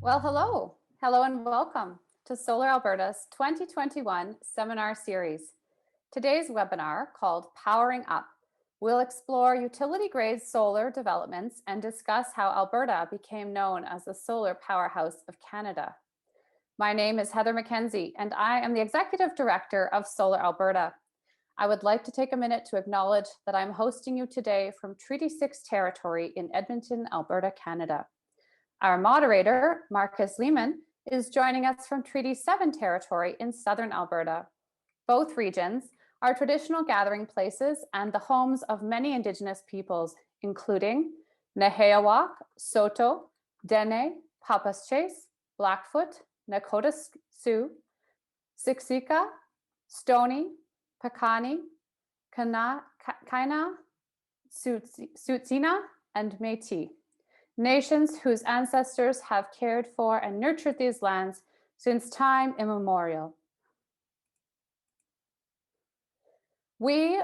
Well, hello and welcome to Solar Alberta's 2021 seminar series. Today's webinar, called Powering Up, will explore utility-grade solar developments and discuss how Alberta became known as the solar powerhouse of Canada. My name is Heather McKenzie, and I am the Executive Director of Solar Alberta. I would like to take a minute to acknowledge that I'm hosting you today from Treaty 6 territory in Edmonton, Alberta, Canada. Our moderator, Marcus Lehman, is joining us from Treaty 7 territory in southern Alberta. Both regions are traditional gathering places and the homes of many Indigenous peoples, including Nehiyawak, Saulteaux, Dene, Papaschase, Blackfoot, Nakota Sioux, Siksika, Stoney, Piikani, Kainai, Tsuut'ina, and Métis. Nations whose ancestors have cared for and nurtured these lands since time immemorial. We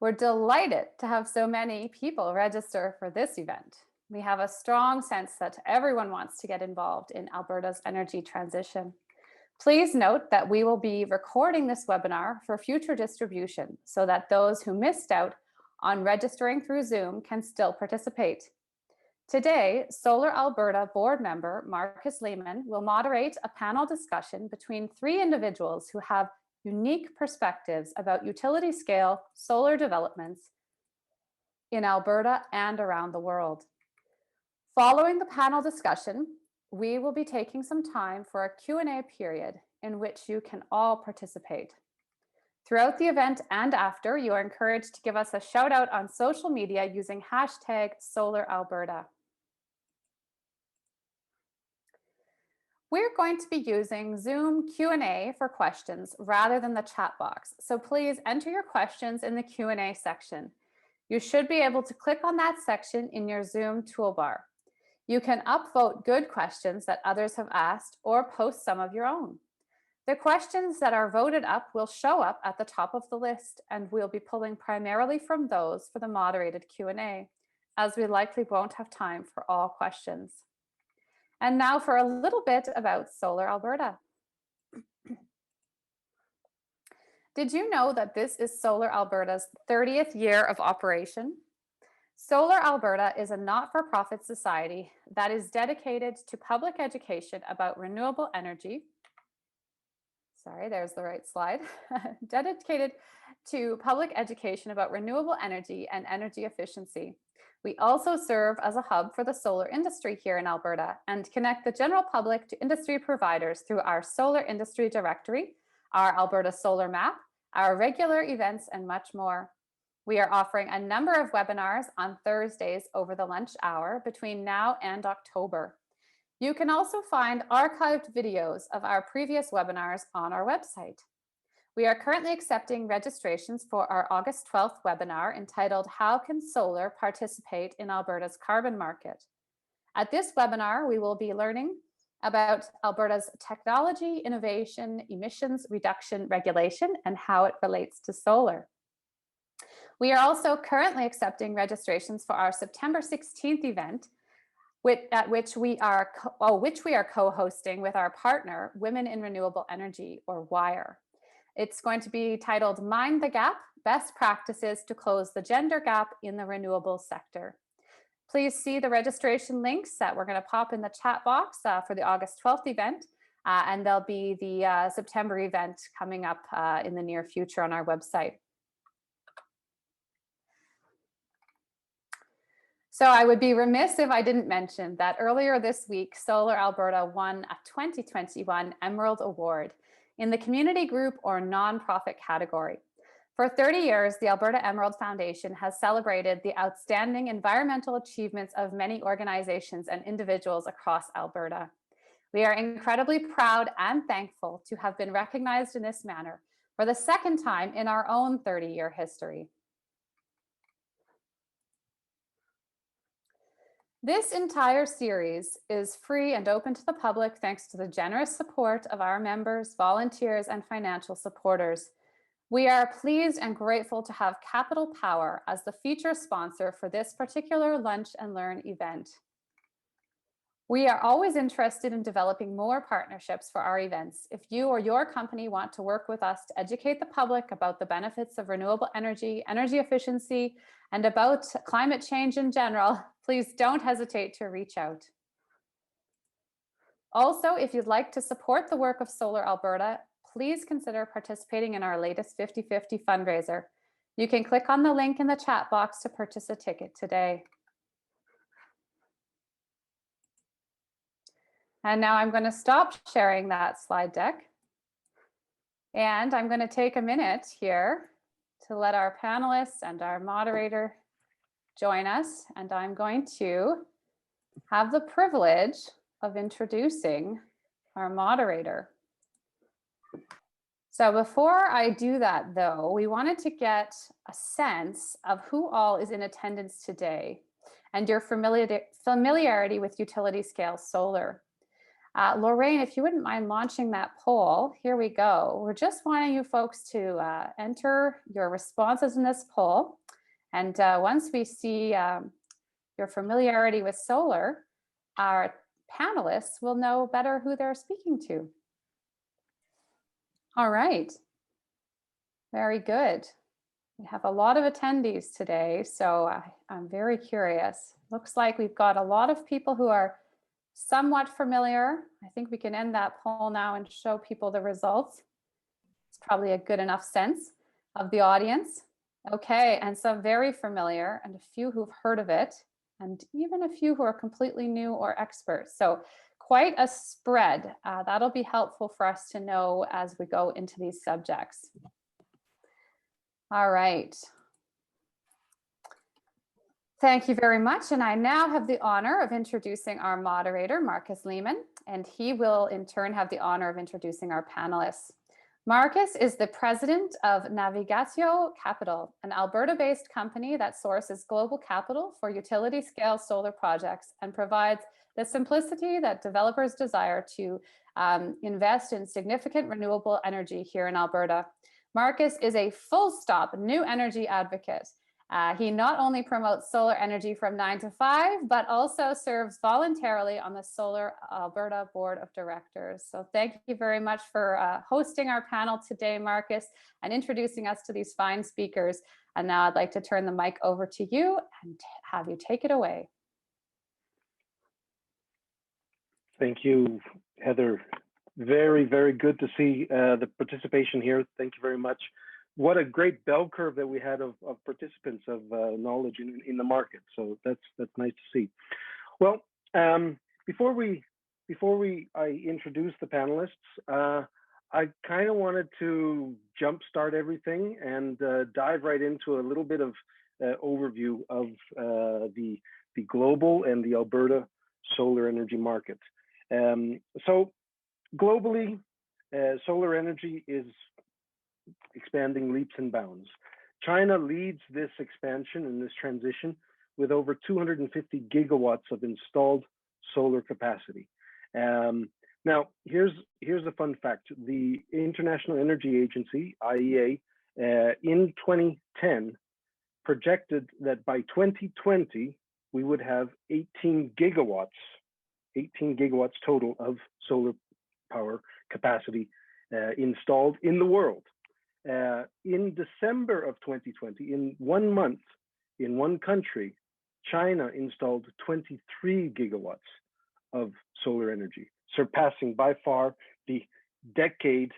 were delighted to have so many people register for this event. We have a strong sense that everyone wants to get involved in Alberta's energy transition. Please note that we will be recording this webinar for future distribution so that those who missed out on registering through Zoom can still participate. Today, Solar Alberta board member Marcus Lehman will moderate a panel discussion between three individuals who have unique perspectives about utility scale solar developments in Alberta and around the world. Following the panel discussion, we will be taking some time for a Q&A period in which you can all participate. Throughout the event and after, you are encouraged to give us a shout out on social media using hashtag SolarAlberta. We're going to be using Zoom Q&A for questions rather than the chat box. So please enter your questions in the Q&A section. You should be able to click on that section in your Zoom toolbar. You can upvote good questions that others have asked or post some of your own. The questions that are voted up will show up at the top of the list, and we'll be pulling primarily from those for the moderated Q&A, as we likely won't have time for all questions. And now for a little bit about Solar Alberta. Did you know that this is Solar Alberta's 30th year of operation? Solar Alberta is a not-for-profit society that is dedicated to public education about renewable energy. Sorry, there's the right slide. Dedicated to public education about renewable energy and energy efficiency. We also serve as a hub for the solar industry here in Alberta and connect the general public to industry providers through our solar industry directory, our Alberta Solar Map, our regular events, and much more. We are offering a number of webinars on Thursdays over the lunch hour between now and October. You can also find archived videos of our previous webinars on our website. We are currently accepting registrations for our August 12th webinar entitled How Can Solar Participate in Alberta's Carbon Market? At this webinar, we will be learning about Alberta's technology, innovation, emissions reduction regulation, and how it relates to solar. We are also currently accepting registrations for our September 16th event, which we are co-hosting with our partner, Women in Renewable Energy, or WIRE. It's going to be titled Mind the Gap, Best Practices to Close the Gender Gap in the Renewables Sector. Please see the registration links that we're going to pop in the chat box for the August 12th event, and there'll be the September event coming up in the near future on our website. So I would be remiss if I didn't mention that earlier this week, Solar Alberta won a 2021 Emerald Award in the community group or nonprofit category. For 30 years, the Alberta Emerald Foundation has celebrated the outstanding environmental achievements of many organizations and individuals across Alberta. We are incredibly proud and thankful to have been recognized in this manner for the second time in our own 30-year history. This entire series is free and open to the public thanks to the generous support of our members, volunteers, and financial supporters. We are pleased and grateful to have Capital Power as the feature sponsor for this particular Lunch and Learn event. We are always interested in developing more partnerships for our events. If you or your company want to work with us to educate the public about the benefits of renewable energy, energy efficiency, and about climate change in general, please don't hesitate to reach out. Also, if you'd like to support the work of Solar Alberta, please consider participating in our latest 50/50 fundraiser. You can click on the link in the chat box to purchase a ticket today. And now I'm going to stop sharing that slide deck. And I'm going to take a minute here to let our panelists and our moderator join us. And I'm going to have the privilege of introducing our moderator. So before I do that, though, we wanted to get a sense of who all is in attendance today and your familiarity with utility scale solar. Lorraine, if you wouldn't mind launching that poll, here we go. We're just wanting you folks to enter your responses in this poll. And once we see your familiarity with solar, our panelists will know better who they're speaking to. All right, very good. We have a lot of attendees today, so I'm very curious. Looks like we've got a lot of people who are somewhat familiar. I think we can end that poll now and show people the results. It's probably a good enough sense of the audience. Okay, and some very familiar and a few who've heard of it, and even a few who are completely new or experts. So quite a spread. That'll be helpful for us to know as we go into these subjects. All right. Thank you very much. And I now have the honor of introducing our moderator, Marcus Lehman, and he will in turn have the honor of introducing our panelists. Marcus is the president of Navigatio Capital, an Alberta-based company that sources global capital for utility-scale solar projects and provides the simplicity that developers desire to invest in significant renewable energy here in Alberta. Marcus is a full-stop new energy advocate. He not only promotes solar energy from 9 to 5, but also serves voluntarily on the Solar Alberta Board of Directors. So thank you very much for hosting our panel today, Marcus, and introducing us to these fine speakers. And now I'd like to turn the mic over to you and have you take it away. Thank you, Heather. Very, very good to see the participation here. Thank you very much. What a great bell curve that we had of participants of knowledge in the market. So that's nice to see. Well, before I introduce the panelists, I kind of wanted to jumpstart everything and dive right into a little bit of overview of the global and the Alberta solar energy market. So globally, solar energy is expanding leaps and bounds. China leads this expansion and this transition with over 250 gigawatts of installed solar capacity. Now, here's a fun fact. The International Energy Agency, IEA, in 2010 projected that by 2020, we would have 18 gigawatts total of solar power capacity installed in the world. In December of 2020, in 1 month, in one country, China installed 23 gigawatts of solar energy, surpassing by far the decade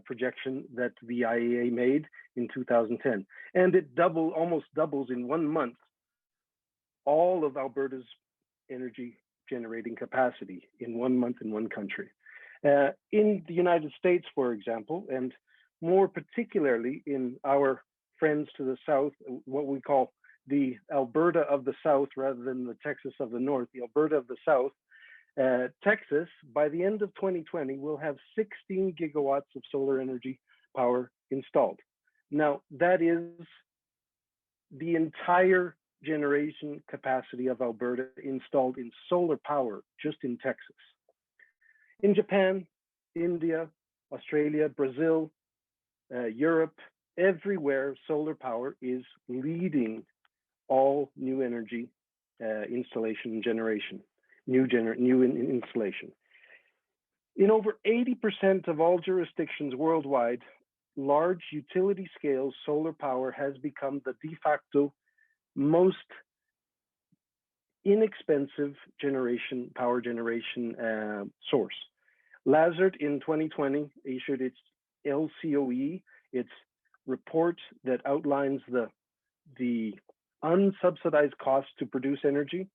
projection that the IEA made in 2010. And it almost doubles in 1 month all of Alberta's energy generating capacity in 1 month in one country. In the United States, for example, and more particularly in our friends to the south, what we call the Alberta of the South rather than the Texas of the North, the Alberta of the South, Texas, by the end of 2020, will have 16 gigawatts of solar energy power installed. Now, that is the entire generation capacity of Alberta installed in solar power just in Texas. In Japan, India, Australia, Brazil, Europe, everywhere solar power is leading all new energy installation and generation. new installation. In over 80% of all jurisdictions worldwide, large utility scale solar power has become the de facto most inexpensive power generation source. Lazard in 2020 issued its LCOE, its report that outlines the unsubsidized cost to produce energy,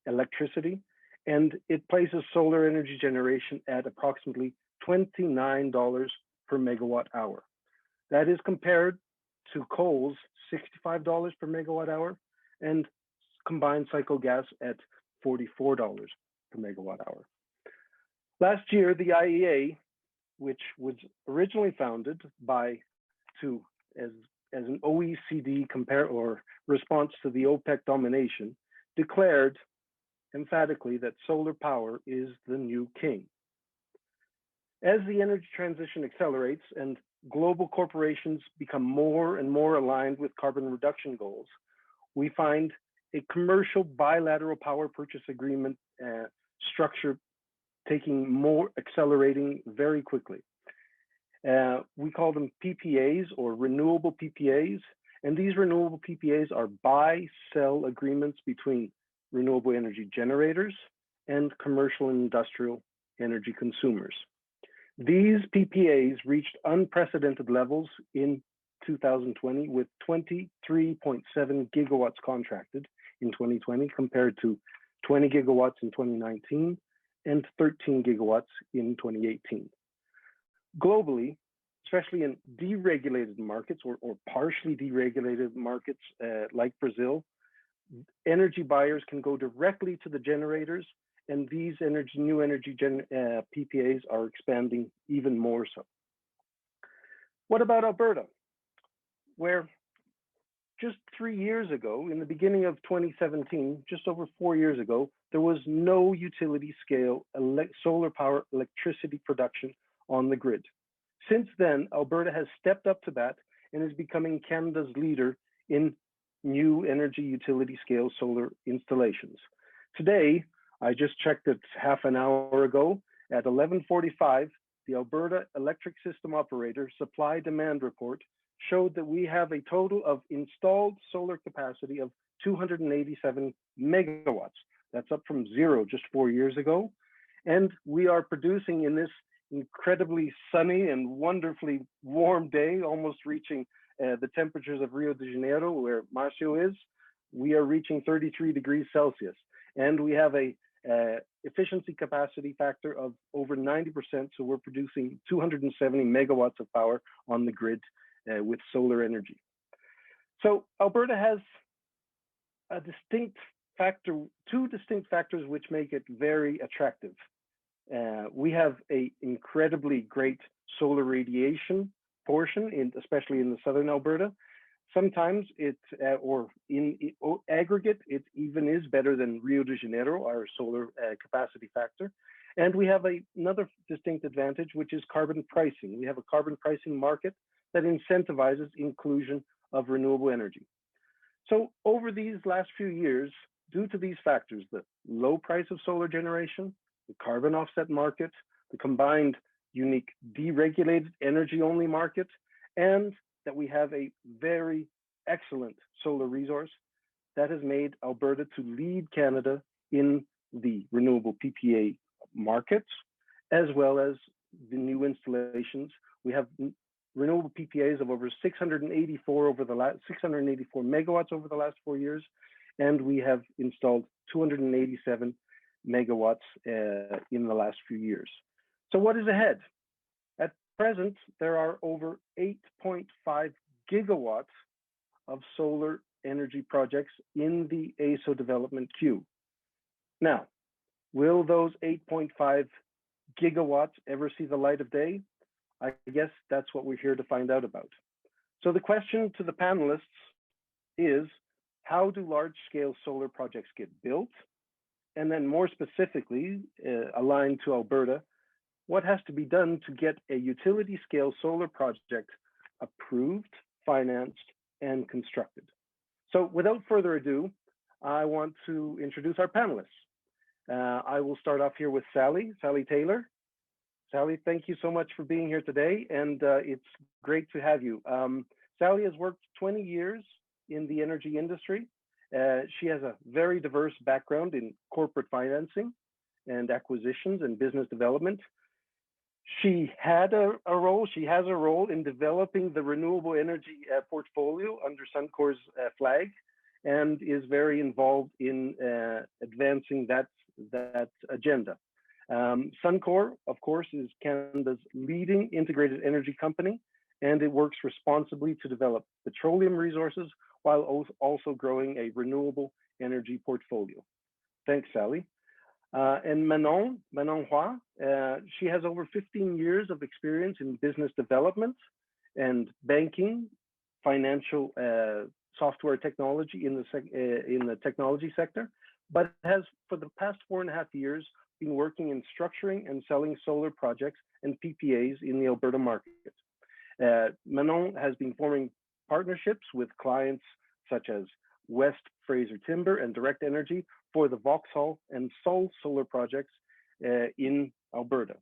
electricity, and it places solar energy generation at approximately $29 per megawatt hour. That is compared to coal's $65 per megawatt hour and combined cycle gas at $44 per megawatt hour. Last year, the IEA, which was originally founded as an OECD response to the OPEC domination, declared emphatically that solar power is the new king. As the energy transition accelerates and global corporations become more and more aligned with carbon reduction goals, we find a commercial bilateral power purchase agreement structure accelerating very quickly. We call them PPAs or renewable PPAs, and these renewable PPAs are buy-sell agreements between renewable energy generators and commercial and industrial energy consumers. These PPAs reached unprecedented levels in 2020 with 23.7 gigawatts contracted in 2020 compared to 20 gigawatts in 2019 and 13 gigawatts in 2018. Globally, especially in deregulated markets or partially deregulated markets like Brazil, energy buyers can go directly to the generators, and these new energy PPAs are expanding even more so. What about Alberta, where just 3 years ago, in the beginning of 2017, just over 4 years ago, there was no utility scale solar power electricity production on the grid. Since then, Alberta has stepped up to that and is becoming Canada's leader in new energy utility scale solar installations. Today, I just checked it half an hour ago, at 11:45, the Alberta Electric System Operator supply demand report showed that we have a total of installed solar capacity of 287 megawatts. That's up from 0 just 4 years ago. And we are producing in this incredibly sunny and wonderfully warm day, almost reaching the temperatures of Rio de Janeiro, where Marcio is. We are reaching 33 degrees Celsius. And we have a efficiency capacity factor of over 90%. So we're producing 270 megawatts of power on the grid with solar energy. So Alberta has two distinct factors which make it very attractive. We have an incredibly great solar radiation portion, especially in the southern Alberta. Sometimes or in aggregate, it even is better than Rio de Janeiro, our solar capacity factor. And we have another distinct advantage, which is carbon pricing. We have a carbon pricing market that incentivizes inclusion of renewable energy. So over these last few years, due to these factors, the low price of solar generation, the carbon offset market, the combined unique deregulated energy only market, and that we have a very excellent solar resource that has made Alberta to lead Canada in the renewable PPA markets, as well as the new installations. We have renewable PPAs of over 684 megawatts over the last 4 years, and we have installed 287 megawatts in the last few years. So what is ahead? At present, there are over 8.5 gigawatts of solar energy projects in the AESO development queue. Now, will those 8.5 gigawatts ever see the light of day? I guess that's what we're here to find out about. So the question to the panelists is, how do large-scale solar projects get built? And then more specifically, aligned to Alberta, what has to be done to get a utility-scale solar project approved, financed, and constructed? So without further ado, I want to introduce our panelists. I will start off here with Sally Taylor. Sally, thank you so much for being here today, and it's great to have you. Sally has worked 20 years in the energy industry. She has a very diverse background in corporate financing and acquisitions and business development. She had she has a role in developing the renewable energy portfolio under Suncor's flag, and is very involved in advancing that agenda. Suncor, of course, is Canada's leading integrated energy company, and it works responsibly to develop petroleum resources while also growing a renewable energy portfolio. Thanks, Sally. And Manon Hua, she has over 15 years of experience in business development and banking, financial software technology in the technology sector, but has for the past 4.5 years been working in structuring and selling solar projects and PPAs in the Alberta market. Manon has been forming partnerships with clients such as West Fraser Timber and Direct Energy for the Vauxhall and Sol solar projects in Alberta.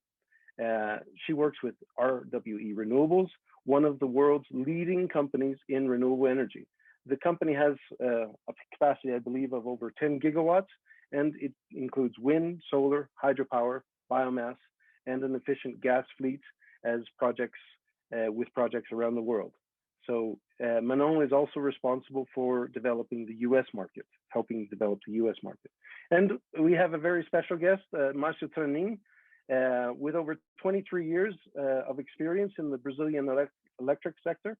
She works with RWE Renewables, one of the world's leading companies in renewable energy. The company has a capacity, I believe, of over 10 gigawatts, and it includes wind, solar, hydropower, biomass, and an efficient gas fleet as projects with projects around the world. So Manon is also responsible for developing the U.S. market, helping develop the U.S. market. And we have a very special guest, Marcio Tranin, with over 23 years of experience in the Brazilian electric sector.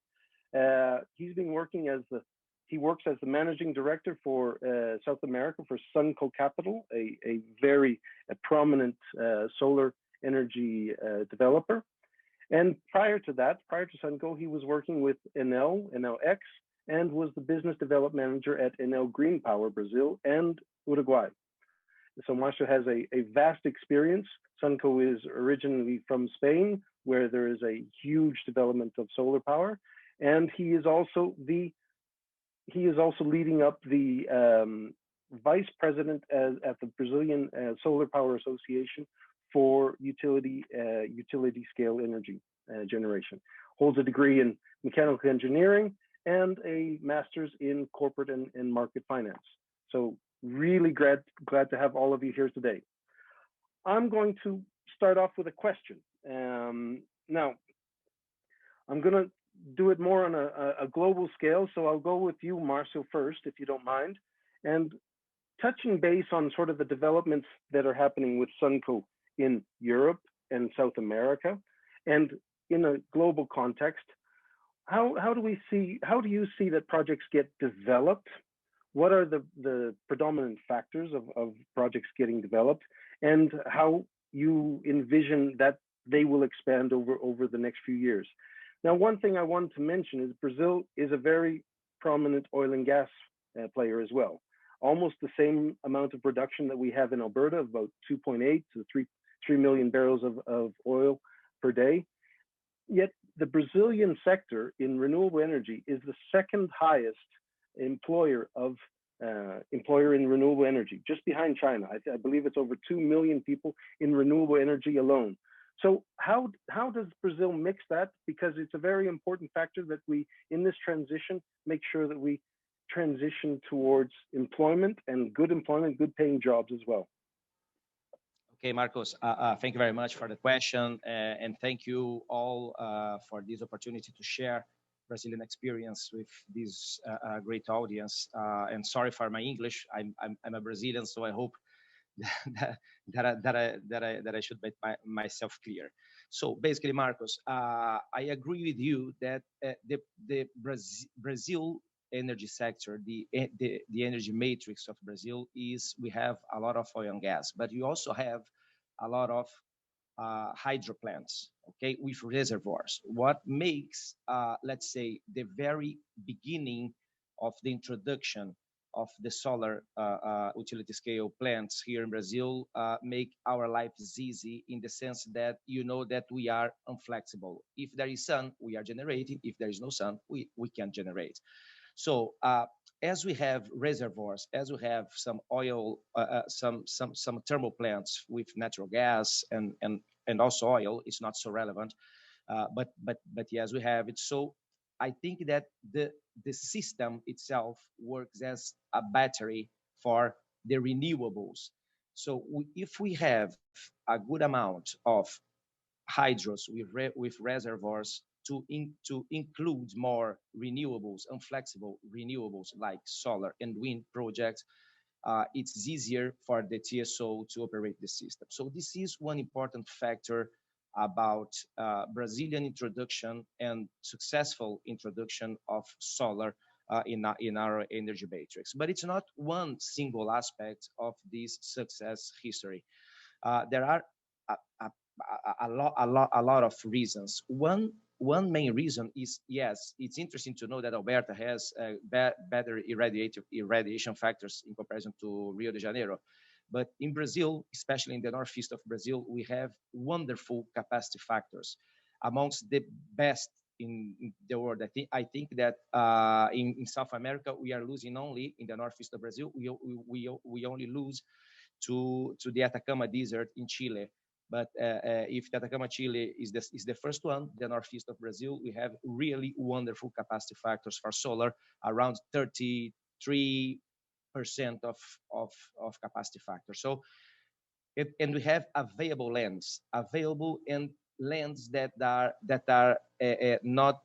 He works as the managing director for South America for Suncor Capital, a very prominent solar energy developer. And prior to Suncor, he was working with Enel X, and was the business development manager at Enel Green Power Brazil and Uruguay. So Marcio has a vast experience. Suncor is originally from Spain, where there is a huge development of solar power, and he is also leading up the vice president at the Brazilian Solar Power Association for utility scale energy generation. Holds a degree in mechanical engineering and a master's in corporate and market finance. So really glad to have all of you here today. I'm going to start off with a question. Now, I'm going to do it more on a global scale, so I'll go with you, Marcio, first, if you don't mind, and touching base on sort of the developments that are happening with Suncor in Europe and South America, and in a global context. How do you see that projects get developed? What are the predominant factors of projects getting developed, and how you envision that they will expand over the next few years? Now, one thing I wanted to mention is Brazil is a very prominent oil and gas player as well. Almost the same amount of production that we have in Alberta, about 2.8 to 3 million barrels of oil per day. Yet the Brazilian sector in renewable energy is the second highest employer in renewable energy, just behind China. I believe it's over 2 million people in renewable energy alone. So how does Brazil mix that? Because it's a very important factor that we, in this transition, make sure that we transition towards employment, good paying jobs as well. Okay, Marcos, thank you very much for the question, and thank you all for this opportunity to share Brazilian experience with this great audience. And sorry for my English. I'm a Brazilian, so I hope that I should make myself clear. So basically, Marcos, I agree with you that the Brazil energy sector, the energy matrix of Brazil is, we have a lot of oil and gas, but you also have a lot of hydro plants, okay, with reservoirs. What makes, let's say, the very beginning of the introduction of the solar utility scale plants here in Brazil make our lives easy, in the sense that you know that we are unflexible. If there is sun, we are generating. If there is no sun, we can't generate. So as we have reservoirs, as we have some oil, some thermal plants with natural gas and also oil, it's not so relevant. But yes, we have it. So I think that the system itself works as a battery for the renewables. So if we have a good amount of hydros with reservoirs to include more renewables and flexible renewables like solar and wind projects, it's easier for the TSO to operate the system. So this is one important factor about Brazilian introduction and successful introduction of solar in our energy matrix. But it's not one single aspect of this success history. There are a, a, a lot of reasons. One main reason is, yes, it's interesting to know that Alberta has better irradiation factors in comparison to Rio de Janeiro. But in Brazil, especially in the northeast of Brazil, we have wonderful capacity factors, amongst the best in the world. I think that in South America, we are losing only in the northeast of Brazil. We only lose to the Atacama Desert in Chile. But if the Atacama, Chile is the first one, the northeast of Brazil, we have really wonderful capacity factors for solar, around 33% of capacity factor. So, and we have available lands that are not,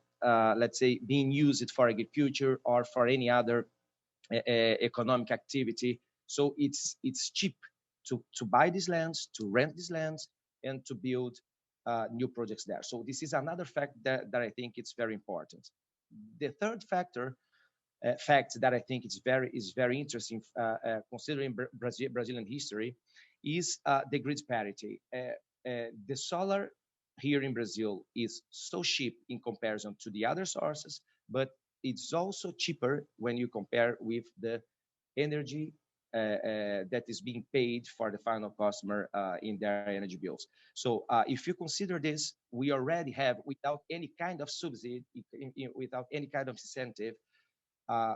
let's say, being used for agriculture or for any other economic activity. So it's cheap to buy these lands, to rent these lands, and to build new projects there. So this is another fact that I think it's very important. The third fact that I think is very interesting, considering Brazilian history, is the grid parity. The solar here in Brazil is so cheap in comparison to the other sources, but it's also cheaper when you compare with the energy that is being paid for the final customer in their energy bills. So if you consider this, we already have, without any kind of subsidy, without any kind of incentive,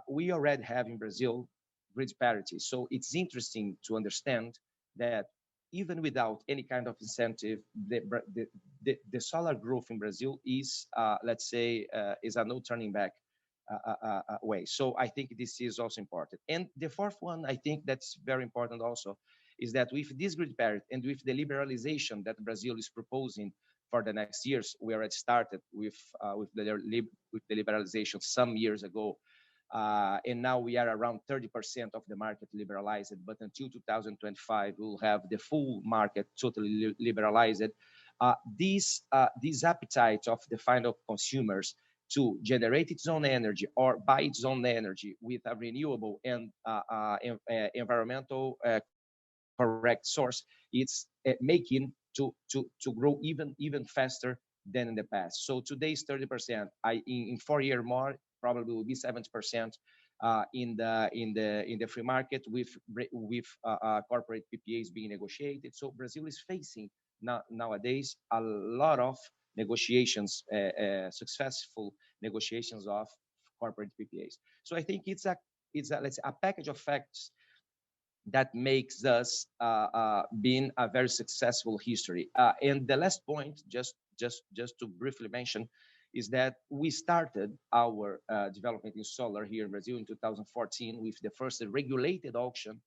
we already have in Brazil grid parity. So it's interesting to understand that even without any kind of incentive, the solar growth in Brazil is, let's say, is a no turning back way. So I think this is also important. And the fourth one, I think that's very important also, is that with this grid parity and with the liberalization that Brazil is proposing for the next years, we already started with the liberalization some years ago. And now we are around 30% of the market liberalized, but until 2025, we'll have the full market totally liberalized. This appetite of the final consumers to generate its own energy or buy its own energy with a renewable and environmental correct source, it's making to grow even faster than in the past. So today's 30%. In 4 years more, probably will be 70% in the free market with corporate PPAs being negotiated. So Brazil is facing nowadays a lot of negotiations, successful negotiations of corporate PPAs. So I think it's a let's say a package of facts that makes us being a very successful history. And the last point, just to briefly mention, is that we started our development in solar here in Brazil in 2014 with the first regulated auction.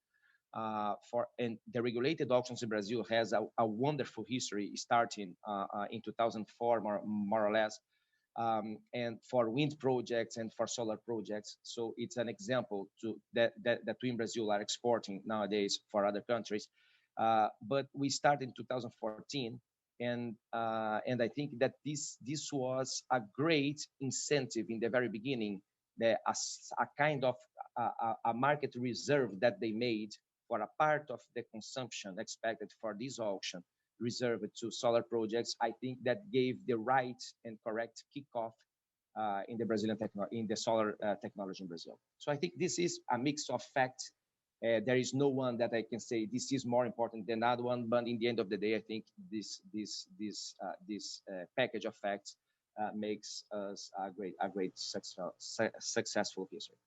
And the regulated auctions in Brazil has a wonderful history, starting in 2004, more or less, and for wind projects and for solar projects. So it's an example that we in Brazil are exporting nowadays for other countries. But we started in 2014, and I think that this was a great incentive in the very beginning, a kind of a market reserve that they made for a part of the consumption expected for this auction, reserved to solar projects. I think that gave the right and correct kickoff in the in the solar technology in Brazil. So I think this is a mix of facts. There is no one that I can say this is more important than other one, but in the end of the day, I think this package of facts makes us a great successful history.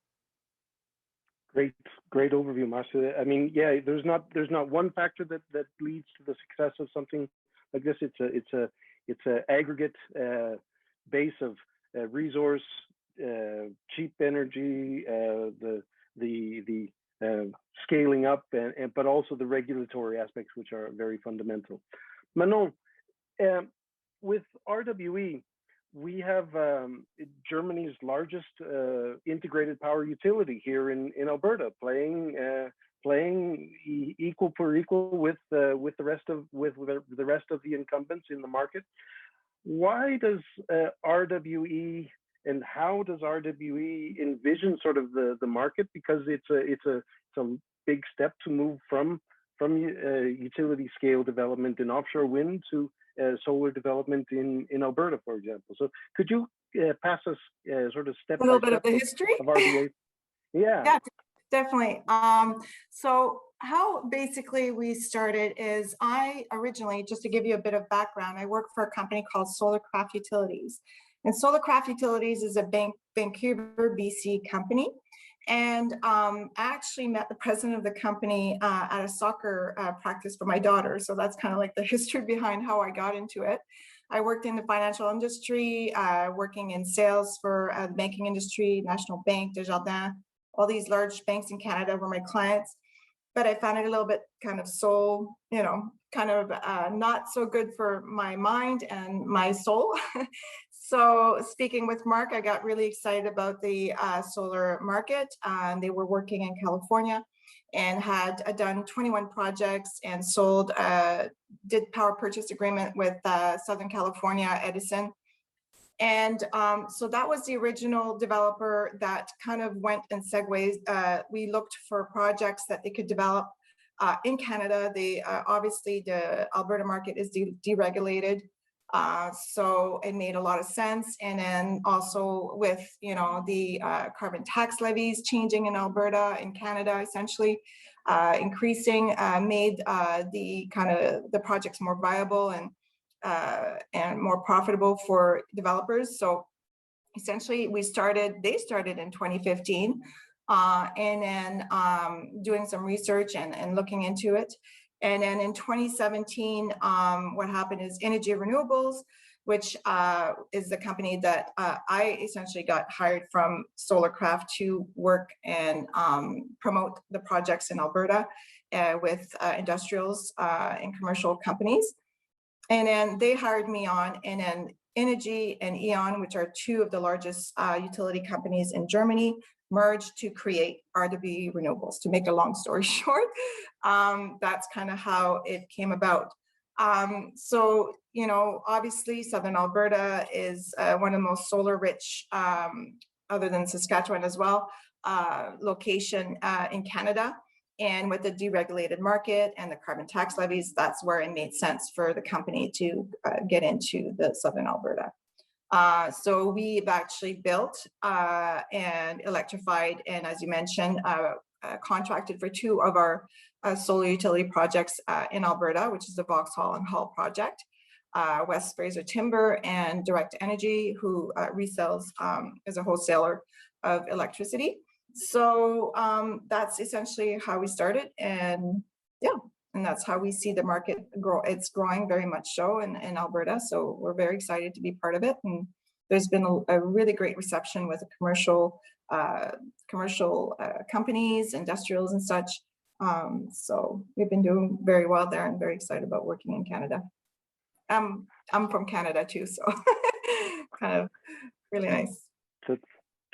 Great overview, Marcia. I mean, yeah, there's not one factor that leads to the success of something like this. It's a aggregate base of resource, cheap energy, the scaling up, and but also the regulatory aspects, which are very fundamental. Manon, with RWE, we have Germany's largest integrated power utility here in Alberta, playing equal for equal with the rest of the incumbents in the market. Why does RWE and how does RWE envision sort of the market? Because it's a big step to move from utility scale development in offshore wind to solar development in Alberta, for example. So could you pass us sort of step A little by bit step of the history? of RWE? Yeah, definitely. So how basically we started is I originally, just to give you a bit of background, I work for a company called Solarcraft Utilities. And Solarcraft Utilities is a Vancouver, BC company. And I actually met the president of the company at a soccer practice for my daughter. So that's kind of like the history behind how I got into it. I worked in the financial industry, working in sales for the banking industry, National Bank, Desjardins, all these large banks in Canada were my clients. But I found it a little bit kind of soul, kind of not so good for my mind and my soul. So speaking with Mark, I got really excited about the solar market. They were working in California and had done 21 projects and sold, did power purchase agreement with Southern California Edison. And so that was the original developer that kind of went in segues. We looked for projects that they could develop in Canada. Obviously the Alberta market is deregulated. So it made a lot of sense. And then also with, the carbon tax levies changing in Alberta, in Canada, essentially increasing, made the projects more viable and more profitable for developers. So essentially they started in 2015 and then doing some research and looking into it. And then in 2017, what happened is Energy Renewables, which is the company that I essentially got hired from Solarcraft to work and promote the projects in Alberta with industrials and commercial companies. And then they hired me on, and then Energy and E.ON, which are two of the largest utility companies in Germany, merged to create RWE Renewables. To make a long story short, that's kind of how it came about. So, obviously Southern Alberta is one of the most solar rich, other than Saskatchewan as well, location in Canada. And with the deregulated market and the carbon tax levies, that's where it made sense for the company to get into the Southern Alberta. So we've actually built and electrified, and as you mentioned, contracted for two of our solar utility projects in Alberta, which is the Vauxhall and Hull project. West Fraser Timber and Direct Energy, who resells as a wholesaler of electricity. So that's essentially how we started, and yeah, and that's how we see the market grow. It's growing very much so in Alberta, so we're very excited to be part of it. And there's been a really great reception with the commercial companies, industrials and such. So we've been doing very well there and very excited about working in Canada. I'm from Canada too, so kind of really nice.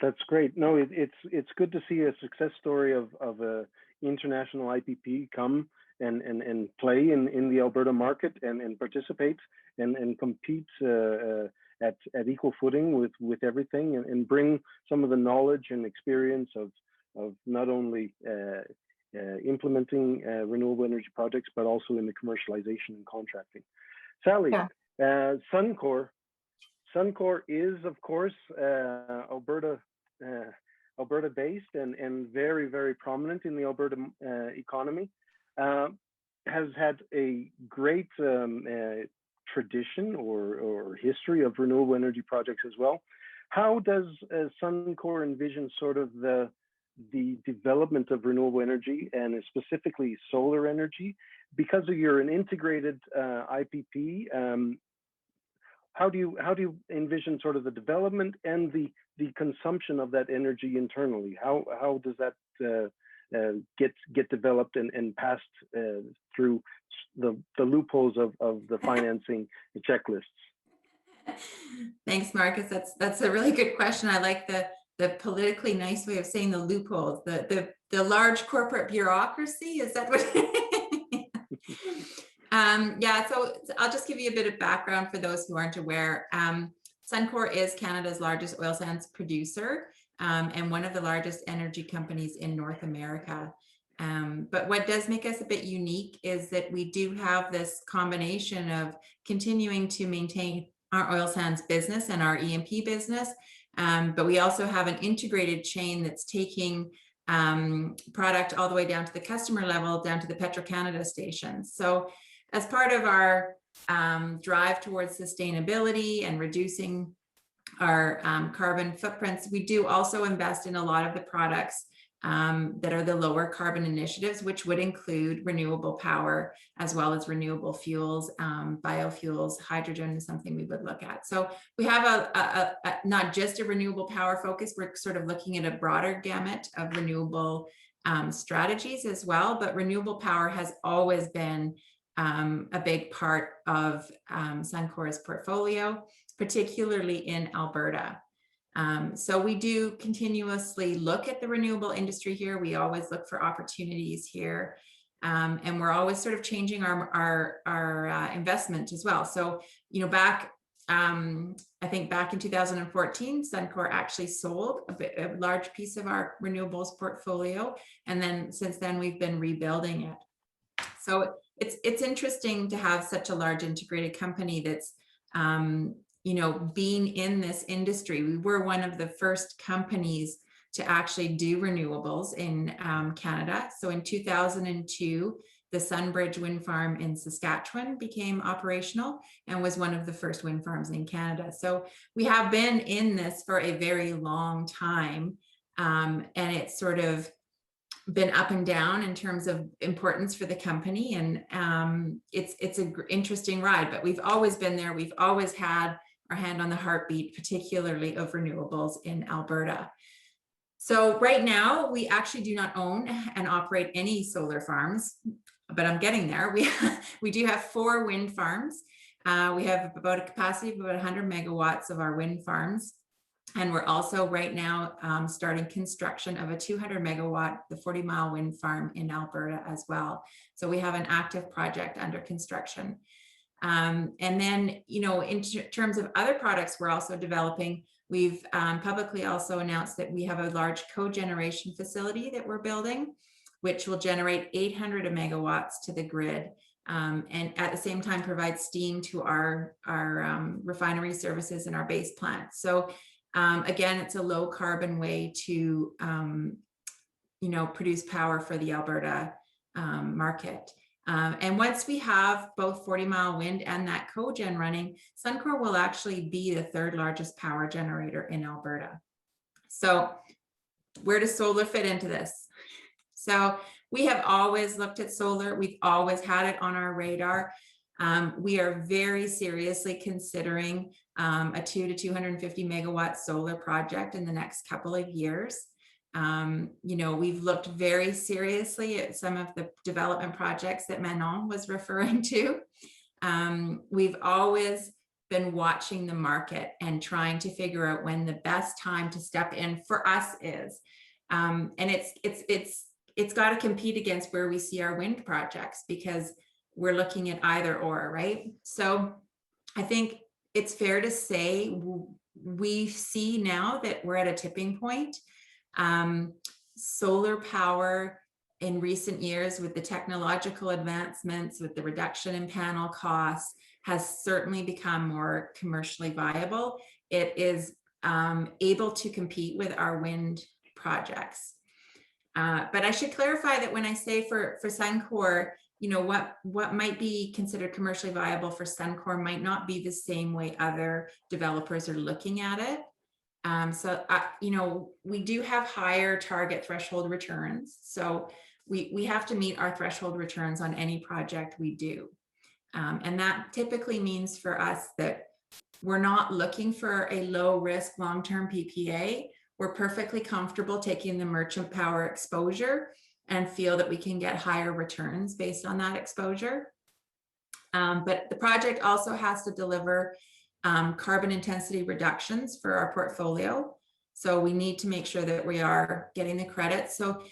That's great. No, it's good to see a success story of a international IPP come and play in the Alberta market and participate and compete at equal footing with everything and bring some of the knowledge and experience of not only implementing renewable energy projects, but also in the commercialization and contracting. Sally, yeah. Suncor is, of course, Alberta based and very, very prominent in the Alberta economy. Has had a great tradition or history of renewable energy projects as well. How does Suncor envision sort of the the development of renewable energy and specifically solar energy? Because you're an integrated IPP, how do you envision sort of the development and the consumption of that energy internally? How does that get developed and passed through the loopholes of the financing checklists? Thanks, Marcus. That's a really good question. I like the politically nice way of saying the loopholes, the large corporate bureaucracy. Is that what? Yeah, so I'll just give you a bit of background for those who aren't aware. Suncor is Canada's largest oil sands producer and one of the largest energy companies in North America. But what does make us a bit unique is that we do have this combination of continuing to maintain our oil sands business and our E&P business, but we also have an integrated chain that's taking product all the way down to the customer level, down to the Petro-Canada stations. So as part of our drive towards sustainability and reducing our carbon footprints, we do also invest in a lot of the products that are the lower carbon initiatives, which would include renewable power, as well as renewable fuels, biofuels. Hydrogen is something we would look at. So we have a not just a renewable power focus, we're sort of looking at a broader gamut of renewable strategies as well, but renewable power has always been a big part of Suncor's portfolio, particularly in Alberta. So we do continuously look at the renewable industry here. We always look for opportunities here, and we're always sort of changing our investment as well. So, you know, I think back in 2014, Suncor actually sold a large piece of our renewables portfolio, and then since then we've been rebuilding it. So it's interesting to have such a large integrated company that's you know, being in this industry. We were one of the first companies to actually do renewables in Canada. So in 2002, the Sunbridge wind farm in Saskatchewan became operational and was one of the first wind farms in Canada. So we have been in this for a very long time, and it's sort of been up and down in terms of importance for the company, and it's an interesting ride, but we've always been there. We've always had our hand on the heartbeat, particularly of renewables in Alberta. So right now, we actually do not own and operate any solar farms, but I'm getting there. We do have 4 wind farms. We have about a capacity of about 100 megawatts of our wind farms. And we're also right now starting construction of a 200 megawatt, the 40-mile wind farm in Alberta as well. So we have an active project under construction. And then, you know, in terms of other products we're also developing, we've publicly also announced that we have a large cogeneration facility that we're building, which will generate 800 megawatts to the grid, and at the same time provide steam to our refinery services and our base plant. So again, it's a low carbon way to, you know, produce power for the Alberta market. And once we have both 40-mile wind and that cogen running, Suncor will actually be the 3rd largest power generator in Alberta. So where does solar fit into this? So we have always looked at solar. We've always had it on our radar. We are very seriously considering a 2 to 250 megawatt solar project in the next couple of years. You know, we've looked very seriously at some of the development projects that Manon was referring to. We've always been watching the market and trying to figure out when the best time to step in for us is. And it's got to compete against where we see our wind projects, because we're looking at either or, right? So I think it's fair to say we see now that we're at a tipping point. Solar power in recent years, with the technological advancements, with the reduction in panel costs, has certainly become more commercially viable. It is able to compete with our wind projects. But I should clarify that when I say for Suncor, you know, what might be considered commercially viable for Suncor might not be the same way other developers are looking at it. We do have higher target threshold returns. So we have to meet our threshold returns on any project we do. And that typically means for us that we're not looking for a low risk long-term PPA. We're perfectly comfortable taking the merchant power exposure and feel that we can get higher returns based on that exposure. But the project also has to deliver carbon intensity reductions for our portfolio. So we need to make sure that we are getting the credits. So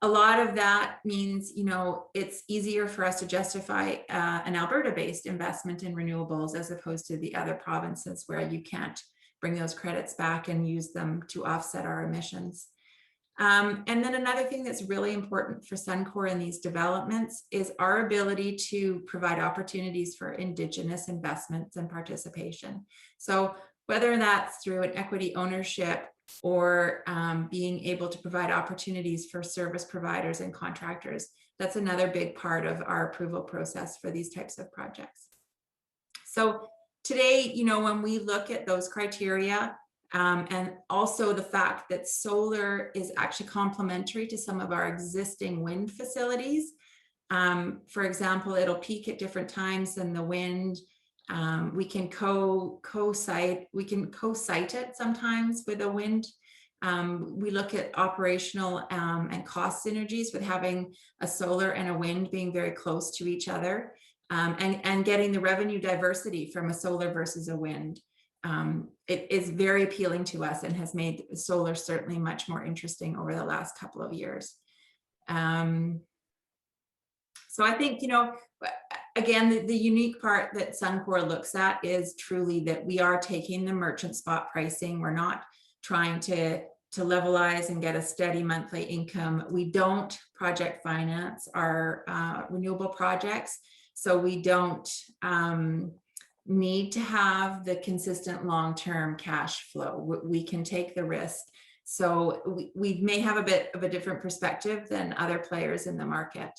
a lot of that means, it's easier for us to justify an Alberta-based investment in renewables as opposed to the other provinces where you can't bring those credits back and use them to offset our emissions. And then another thing that's really important for Suncor in these developments is our ability to provide opportunities for Indigenous investments and participation. So whether that's through an equity ownership or being able to provide opportunities for service providers and contractors, that's another big part of our approval process for these types of projects. So today, when we look at those criteria, and also the fact that solar is actually complementary to some of our existing wind facilities. For example, it'll peak at different times than the wind. We can co-site it sometimes with a wind. We look at operational and cost synergies with having a solar and a wind being very close to each other, and getting the revenue diversity from a solar versus a wind. It is very appealing to us and has made solar certainly much more interesting over the last couple of years. So I think, again, the unique part that Suncor looks at is truly that we are taking the merchant spot pricing. We're not trying to levelize and get a steady monthly income. We don't project finance our renewable projects. So we don't need to have the consistent long-term cash flow. We can take the risk. So we may have a bit of a different perspective than other players in the market.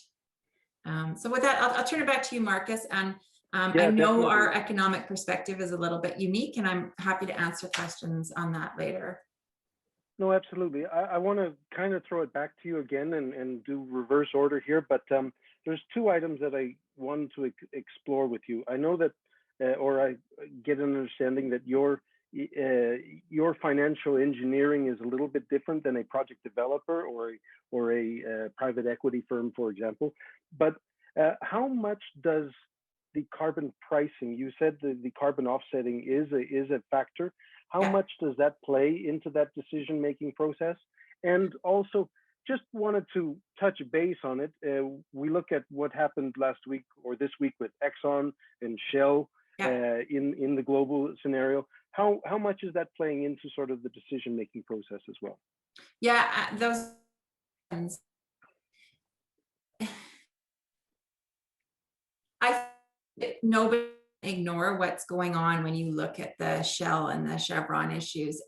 So with that, I'll turn it back to you, Marcus. And I know definitely. our economic perspective is a little bit unique, and I'm happy to answer questions on that later. No, absolutely. I want to kind of throw it back to you again and do reverse order here, but there's two items that I want to explore with you. I know that, or I get an understanding that your financial engineering is a little bit different than a project developer or a private equity firm, for example. But how much does the carbon pricing, you said the carbon offsetting is a factor. How much does that play into that decision-making process? And also, just wanted to touch base on it. We look at what happened last week or this week with Exxon and Shell in the global scenario. How much is that playing into sort of the decision-making process as well? Yeah, those. Nobody ignore what's going on when you look at the Shell and the Chevron issues.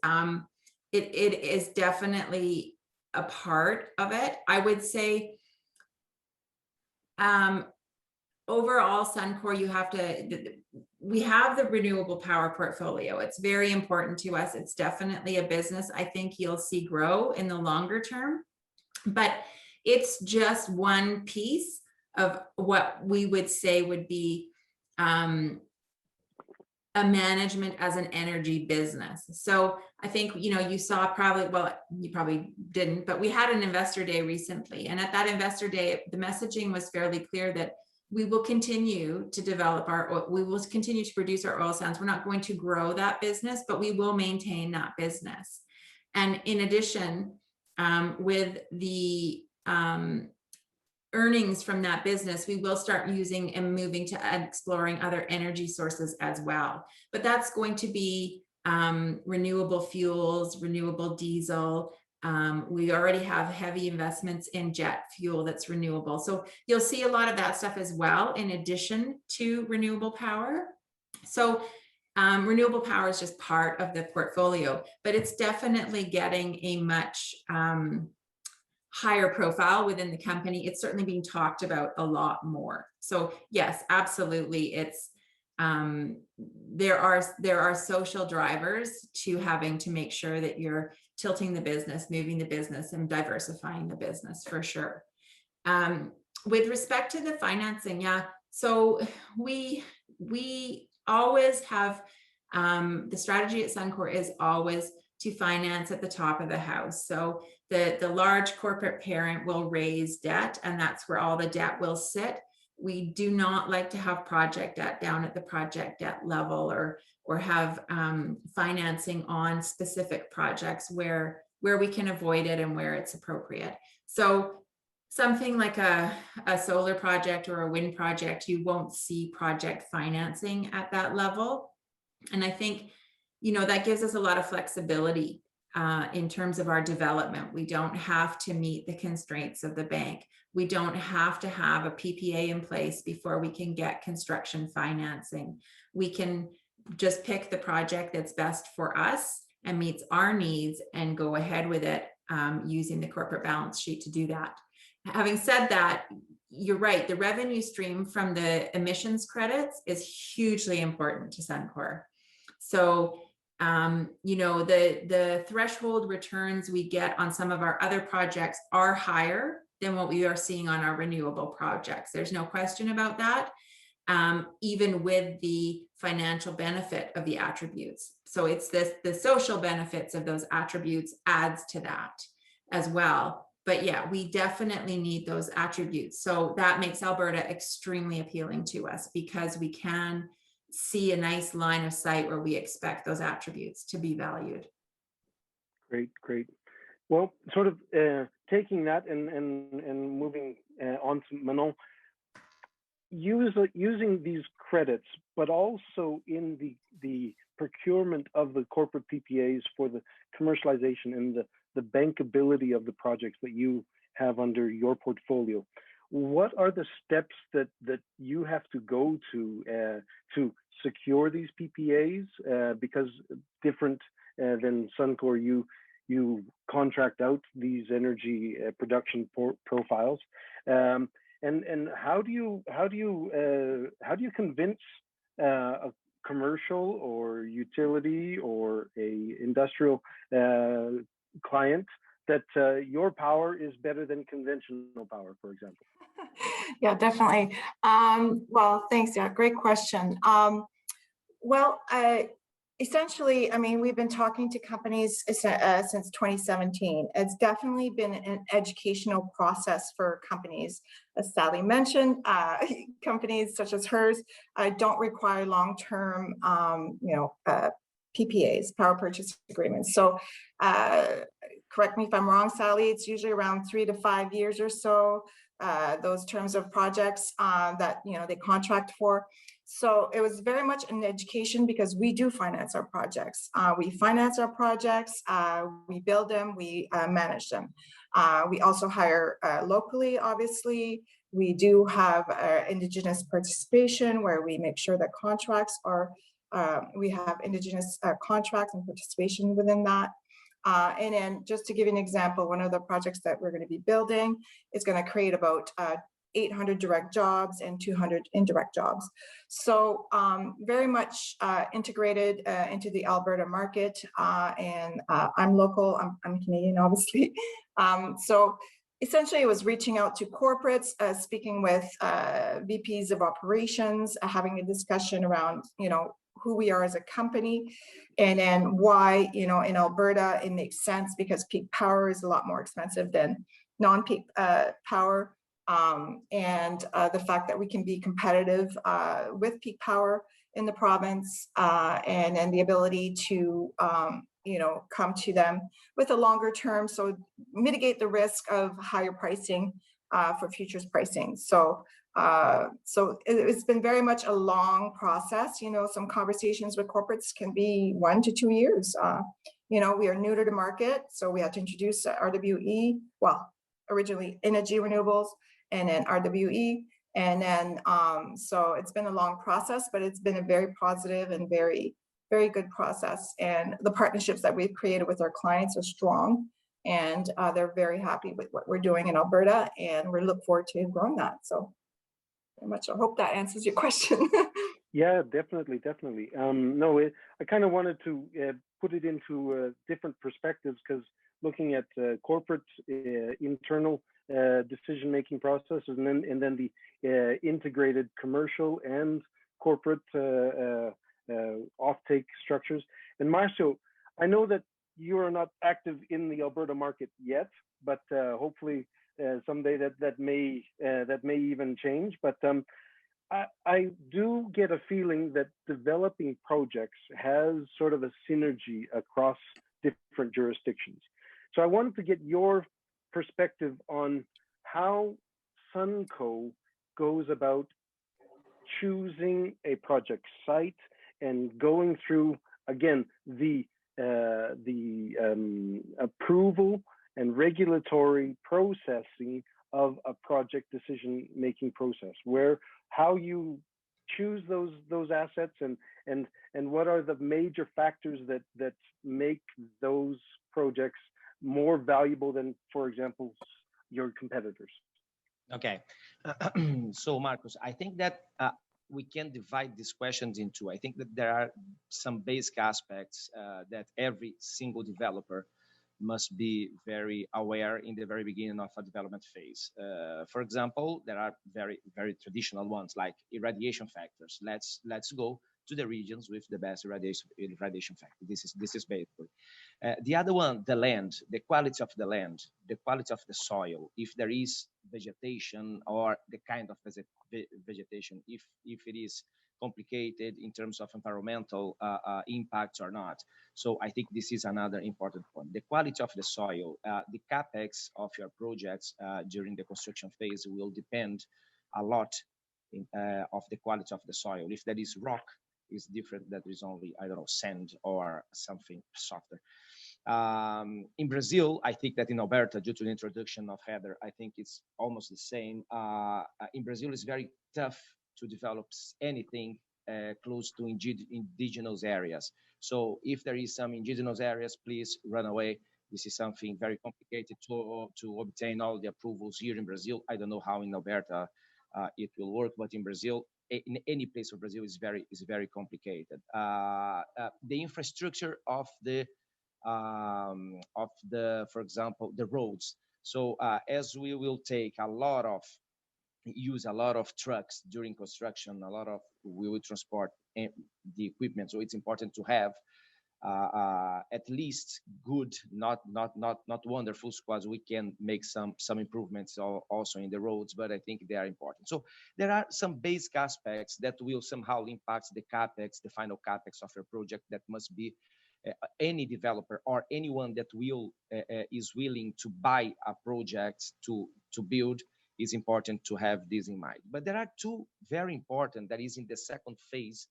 It is definitely a part of it. I would say overall, Suncor, we have the renewable power portfolio. It's very important to us. It's definitely a business I think you'll see grow in the longer term, but it's just one piece of what we would say would be a management as an energy business. So I think, you saw probably, well, you probably didn't, but we had an investor day recently. And at that investor day, the messaging was fairly clear that we will continue to develop we will continue to produce our oil sands. We're not going to grow that business, but we will maintain that business. And in addition, with the earnings from that business, we will start using and moving to exploring other energy sources as well. But that's going to be renewable fuels, renewable diesel. We already have heavy investments in jet fuel that's renewable. So you'll see a lot of that stuff as well, in addition to renewable power. So renewable power is just part of the portfolio, but it's definitely getting a much higher profile within the company. It's certainly being talked about a lot more. So yes, absolutely. It's there are social drivers to having to make sure that you're tilting the business, moving the business, and diversifying the business for sure. With respect to the financing, yeah, so we always have, the strategy at Suncor is always to finance at the top of the house. So the large corporate parent will raise debt, and that's where all the debt will sit. We do not like to have project debt down at the project debt level, or have financing on specific projects where we can avoid it and where it's appropriate. So something like a solar project or a wind project, you won't see project financing at that level. And I think, you know, that gives us a lot of flexibility in terms of our development. We don't have to meet the constraints of the bank. We don't have to have a PPA in place before we can get construction financing. We can just pick the project that's best for us and meets our needs and go ahead with it using the corporate balance sheet to do that. Having said that, you're right, the revenue stream from the emissions credits is hugely important to Suncor. So, you know, the threshold returns we get on some of our other projects are higher than what we are seeing on our renewable projects. There's no question about that, even with the financial benefit of the attributes. So it's the social benefits of those attributes adds to that as well. But yeah, we definitely need those attributes. So that makes Alberta extremely appealing to us, because we can see a nice line of sight where we expect those attributes to be valued. Great, great. Well, sort of taking that and moving on to Manon, using these credits, but also in the procurement of the corporate PPAs for the commercialization and the bankability of the projects that you have under your portfolio. What are the steps that you have to go to secure these PPAs? Because different than Suncor, you contract out these energy production profiles, and how do you convince a commercial or utility or a industrial client that your power is better than conventional power, for example? Yeah, definitely. Well, thanks. Yeah, great question. Essentially, I mean, we've been talking to companies since 2017. It's definitely been an educational process for companies. As Sally mentioned, companies such as hers don't require long-term, PPAs, power purchase agreements. So correct me if I'm wrong, Sally, it's usually around 3 to 5 years or so, those terms of projects that, you know, they contract for. So it was very much an education, because we do finance our projects. We finance our projects, we build them, we manage them. We also hire locally, obviously. We do have Indigenous participation, where we make sure that contracts are, we have Indigenous contracts and participation within that. And then just to give you an example, one of the projects that we're going to be building is going to create about 800 direct jobs and 200 indirect jobs. So very much integrated into the Alberta market. And I'm local, I'm Canadian, obviously. So essentially it was reaching out to corporates, speaking with VPs of operations, having a discussion around, you know, who we are as a company, and then why, you know, in Alberta it makes sense, because peak power is a lot more expensive than non-peak power. And the fact that we can be competitive with peak power in the province, and then the ability to, you know, come to them with a longer term, so mitigate the risk of higher pricing for futures pricing. So it's been very much a long process. You know, some conversations with corporates can be 1 to 2 years. You know, we are new to the market, so we had to introduce RWE, well, originally Energy Renewables, and then RWE. And then, so it's been a long process, but it's been a very positive and very, very good process. And the partnerships that we've created with our clients are strong, and they're very happy with what we're doing in Alberta, and we look forward to growing that. So very much, I hope that answers your question. Yeah, definitely, definitely. No, I kind of wanted to put it into different perspectives because looking at corporate internal decision-making processes, and then the integrated commercial and corporate offtake structures. And Marcio, I know that you are not active in the Alberta market yet, but hopefully someday that may even change. But I do get a feeling that developing projects has sort of a synergy across different jurisdictions. So I wanted to get your perspective on how Sunco goes about choosing a project site and going through again the approval and regulatory processing of a project decision making process, where how you choose those assets, and what are the major factors that make those projects more valuable than, for example, your competitors. Okay. So Marcus, I think that we can divide these questions into, I think that there are some basic aspects that every single developer must be very aware in the very beginning of a development phase. For example, there are very traditional ones like irradiation factors. Let's go to the regions with the best irradiation factor. This is basically. The other one, the land, the quality of the land, the quality of the soil, if there is vegetation or the kind of vegetation, if it is complicated in terms of environmental impacts or not. So I think this is another important point. The quality of the soil, the capex of your projects during the construction phase will depend a lot of the quality of the soil. If there is rock, is different. That is only, I don't know, sand or something softer. In Brazil, I think that in Alberta, due to the introduction of heather, I think it's almost the same. In Brazil, it's very tough to develop anything close to indigenous areas. So if there is some indigenous areas, please run away. This is something very complicated to obtain all the approvals here in Brazil. I don't know how in Alberta it will work, but in Brazil, in any place of Brazil, is very complicated. The infrastructure of the, for example, the roads. So as we will use a lot of trucks during construction, we will transport the equipment. So it's important to have at least good, not wonderful, because we can make some improvements also in the roads, but I think they are important. So there are some basic aspects that will somehow impact the capex, the final capex of your project, that must be any developer or anyone that is willing to buy a project to build, is important to have this in mind. But there are two very important that is in the second phase.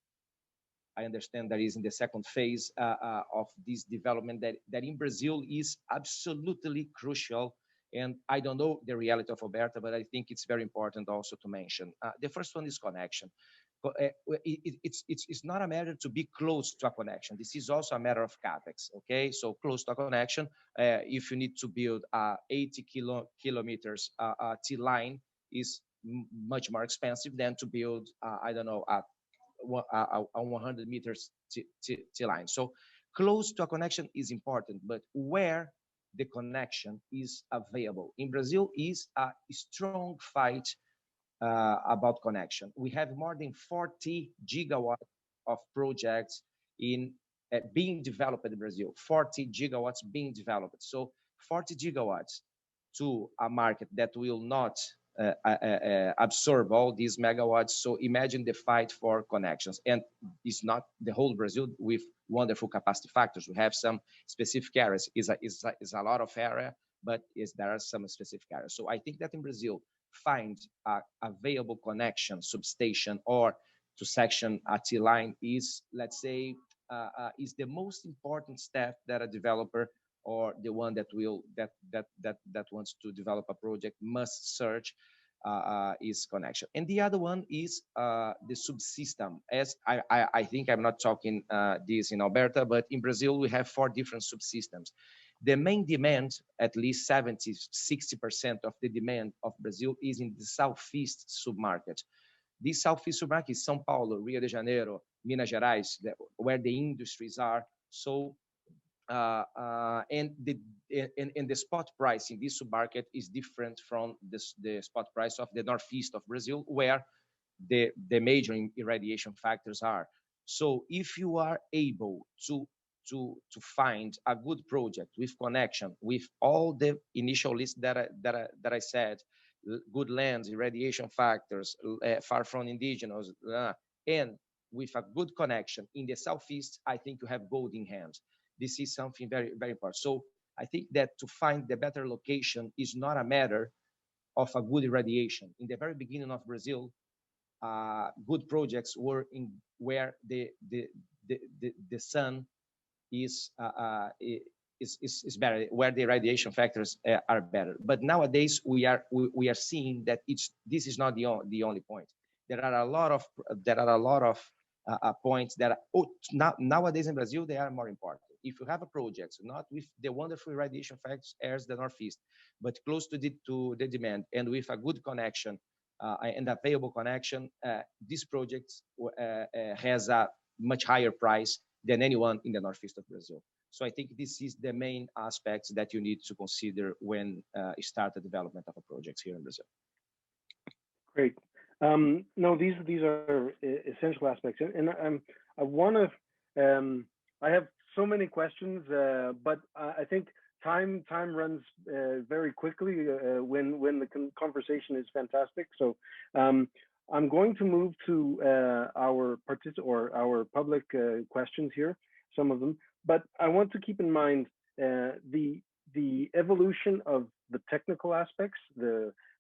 I understand that is in the second phase of this development that in Brazil is absolutely crucial. And I don't know the reality of Alberta, but I think it's very important also to mention. The first one is connection. It's not a matter to be close to a connection. This is also a matter of capex. Okay, so close to a connection. If you need to build 80 kilometers T-line, is much more expensive than to build I don't know a 100 meters T-line. So close to a connection is important, but where the connection is available. In Brazil is a strong fight about connection. We have more than 40 gigawatts of projects being developed in Brazil, 40 gigawatts being developed. So 40 gigawatts to a market that will not absorb all these megawatts. So imagine the fight for connections. And it's not the whole Brazil with wonderful capacity factors. We have some specific areas. Is a lot of area, but there are some specific areas. So I think that in Brazil, find available connection, substation, or to section a T-line is, let's say, is the most important step that a developer or the one that wants to develop a project must search is connection. And the other one is the subsystem. As I think I'm not talking this in Alberta, but in Brazil we have 4 different subsystems. The main demand, at least 70-60% of the demand of Brazil is in the southeast submarket. This southeast market is São Paulo, Rio de Janeiro, Minas Gerais, where the industries are. So and the spot price in this market is different from the spot price of the northeast of Brazil, where the major irradiation factors are. So if you are able to find a good project with connection with all the initial list that I said, good lands, irradiation factors, far from indigenous, and with a good connection in the southeast, I think you have gold in hand. This is something very, very important. So I think that to find the better location is not a matter of a good irradiation. In the very beginning of Brazil, good projects were in where the sun is better, where the radiation factors are better. But nowadays we are seeing that this is not the only point. There are a lot of points that nowadays in Brazil they are more important. If you have a project not with the wonderful radiation factors as the northeast, but close to the demand and with a good connection and available connection, this project has a much higher price than anyone in the northeast of Brazil. So I think this is the main aspects that you need to consider when you start the development of a project here in Brazil. Great. No, these are essential aspects, and I want to. I have so many questions, but I think time runs very quickly when the conversation is fantastic. So I'm going to move to our public questions here, some of them. But I want to keep in mind the evolution of the technical aspects,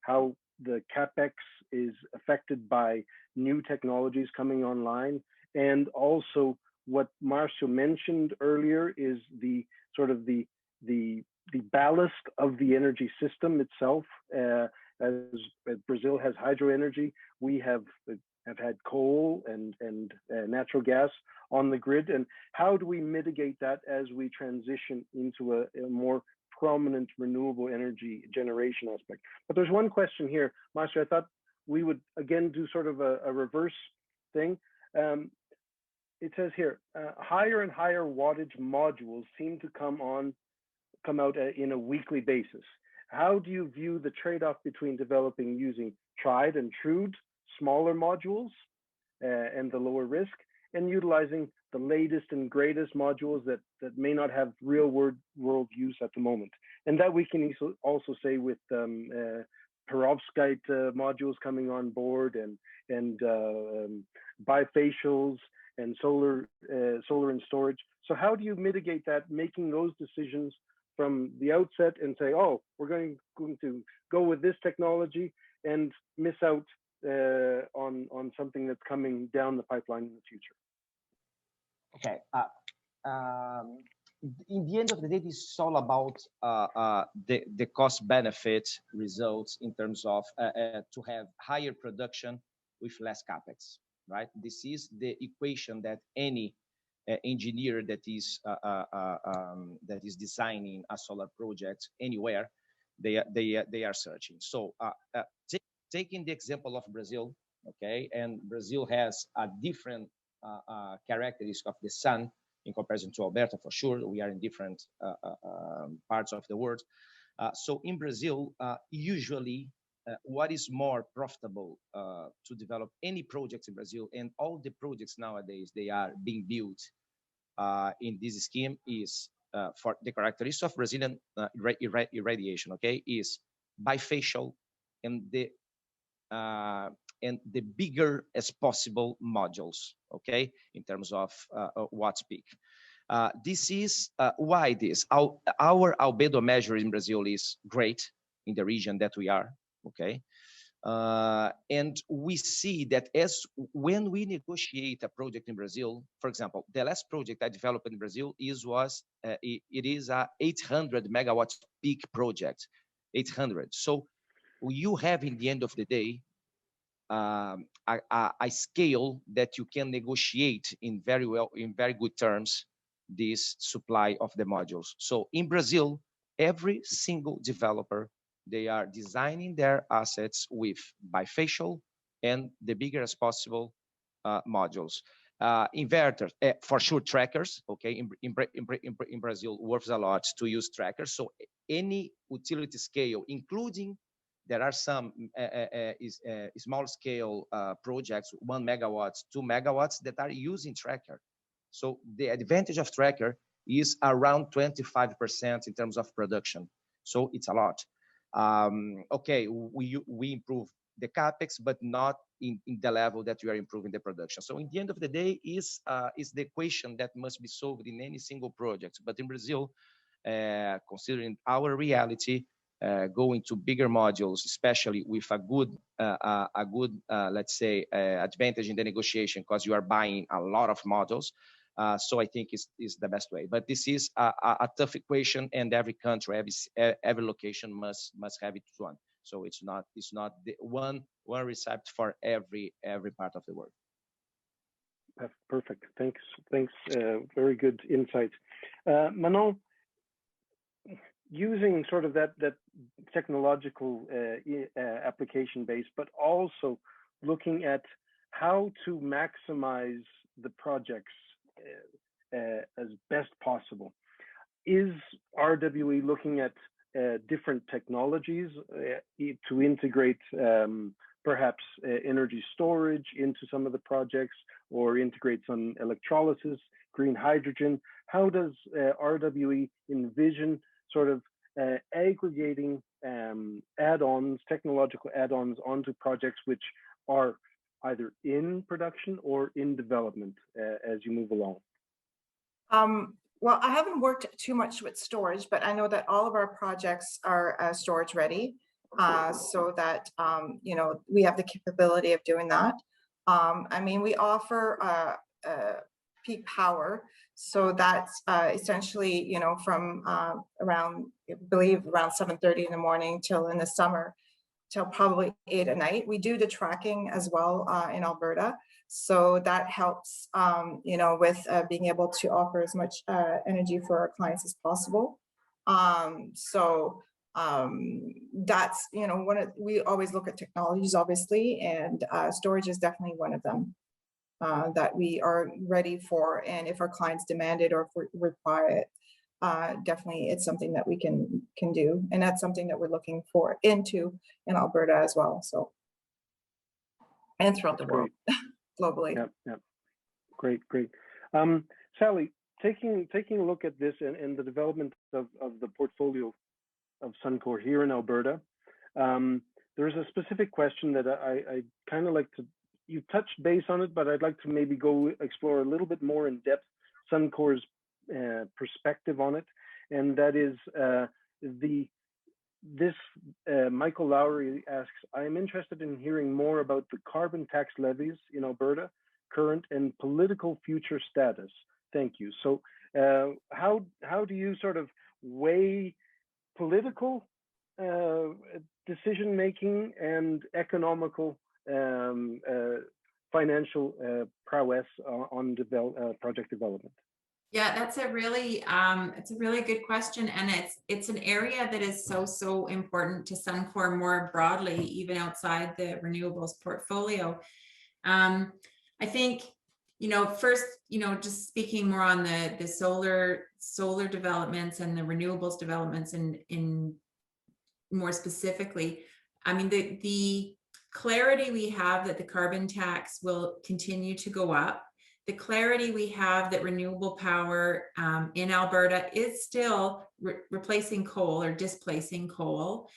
how the CapEx is affected by new technologies coming online, and also what Marcio mentioned earlier is the sort of the ballast of the energy system itself. As Brazil has hydro energy, we have had coal and natural gas on the grid, and how do we mitigate that as we transition into a more prominent renewable energy generation aspect? But there's one question here, Marcio. I thought we would again do sort of a reverse thing. It says here, higher and higher wattage modules seem to come out in a weekly basis. How do you view the trade-off between developing using tried and true smaller modules and the lower risk, and utilizing the latest and greatest modules that may not have real world use at the moment? And that we can also say with perovskite modules coming on board, and bifacials and solar and storage. So how do you mitigate that, making those decisions from the outset and say, oh, we're going to go with this technology and miss out on something that's coming down the pipeline in the future? Okay. In the end of the day, this is all about the cost benefit results in terms of to have higher production with less capex, right? This is the equation that any engineer that is designing a solar project anywhere, they are searching. So taking the example of Brazil, okay, and Brazil has a different characteristics of the sun in comparison to Alberta, for sure. We are in different parts of the world. So in Brazil, usually what is more profitable to develop any projects in Brazil, and all the projects nowadays, they are being built in this scheme, is for the characteristics of Brazilian irradiation, okay, is bifacial and the bigger as possible modules, okay, in terms of watts peak. This is why our albedo measure in Brazil is great in the region that we are, okay? And we see that when we negotiate a project in Brazil, for example, the last project I developed in Brazil is a 800 megawatts peak project, 800. So you have, in the end of the day, a scale that you can negotiate in very good terms this supply of the modules. So in Brazil, every single developer, they are designing their assets with bifacial and the bigger as possible modules. Inverters, for sure, trackers. Okay, in Brazil, works a lot to use trackers. So any utility scale, including there are some small scale projects, 1 megawatts, 2 megawatts, that are using tracker. So the advantage of tracker is around 25% in terms of production. So it's a lot. Okay, we improve the capex, but not in the level that we are improving the production. So in the end of the day, is the equation that must be solved in any single project. But in Brazil, considering our reality, going to bigger modules, especially with a good, let's say, advantage in the negotiation, because you are buying a lot of modules. So I think is the best way. But this is a tough equation, and every country, every location must have its one. So it's not the one recipe for every part of the world. Perfect. Thanks. Very good insight. Manon, using sort of that technological application base, but also looking at how to maximize the projects as best possible. Is RWE looking at different technologies to integrate perhaps energy storage into some of the projects, or integrate some electrolysis, green hydrogen? How does RWE envision sort of aggregating add-ons, technological add-ons onto projects which are either in production or in development as you move along? Well, I haven't worked too much with storage, but I know that all of our projects are storage ready, so that we have the capability of doing that. I mean, we offer peak power, so that's essentially from around, I believe, around 7:30 in the morning till in the summer, till probably 8 at night. We do the tracking as well in Alberta. So that helps, with being able to offer as much energy for our clients as possible. That's, we always look at technologies, obviously, and storage is definitely one of them that we are ready for. And if our clients demand it or if we require it, definitely it's something that we can do. And that's something that we're looking for into in Alberta as well. So, and throughout the world. Globally. Yeah. Great. Sally, taking a look at this and the development of the portfolio of Suncor here in Alberta, there's a specific question that I kind of like to, you touched base on it, but I'd like to maybe go explore a little bit more in depth Suncor's perspective on it, and that is Michael Lowry asks, I am interested in hearing more about the carbon tax levies in Alberta, current and political future status. Thank you. So how do you sort of weigh political decision making and economical financial prowess on project development? Yeah, that's a really good question, and it's an area that is so important to Suncor more broadly, even outside the renewables portfolio. I think first, just speaking more on the solar developments and the renewables developments, in more specifically, I mean the clarity we have that the carbon tax will continue to go up. The clarity we have that renewable power in Alberta is still replacing coal or displacing coal.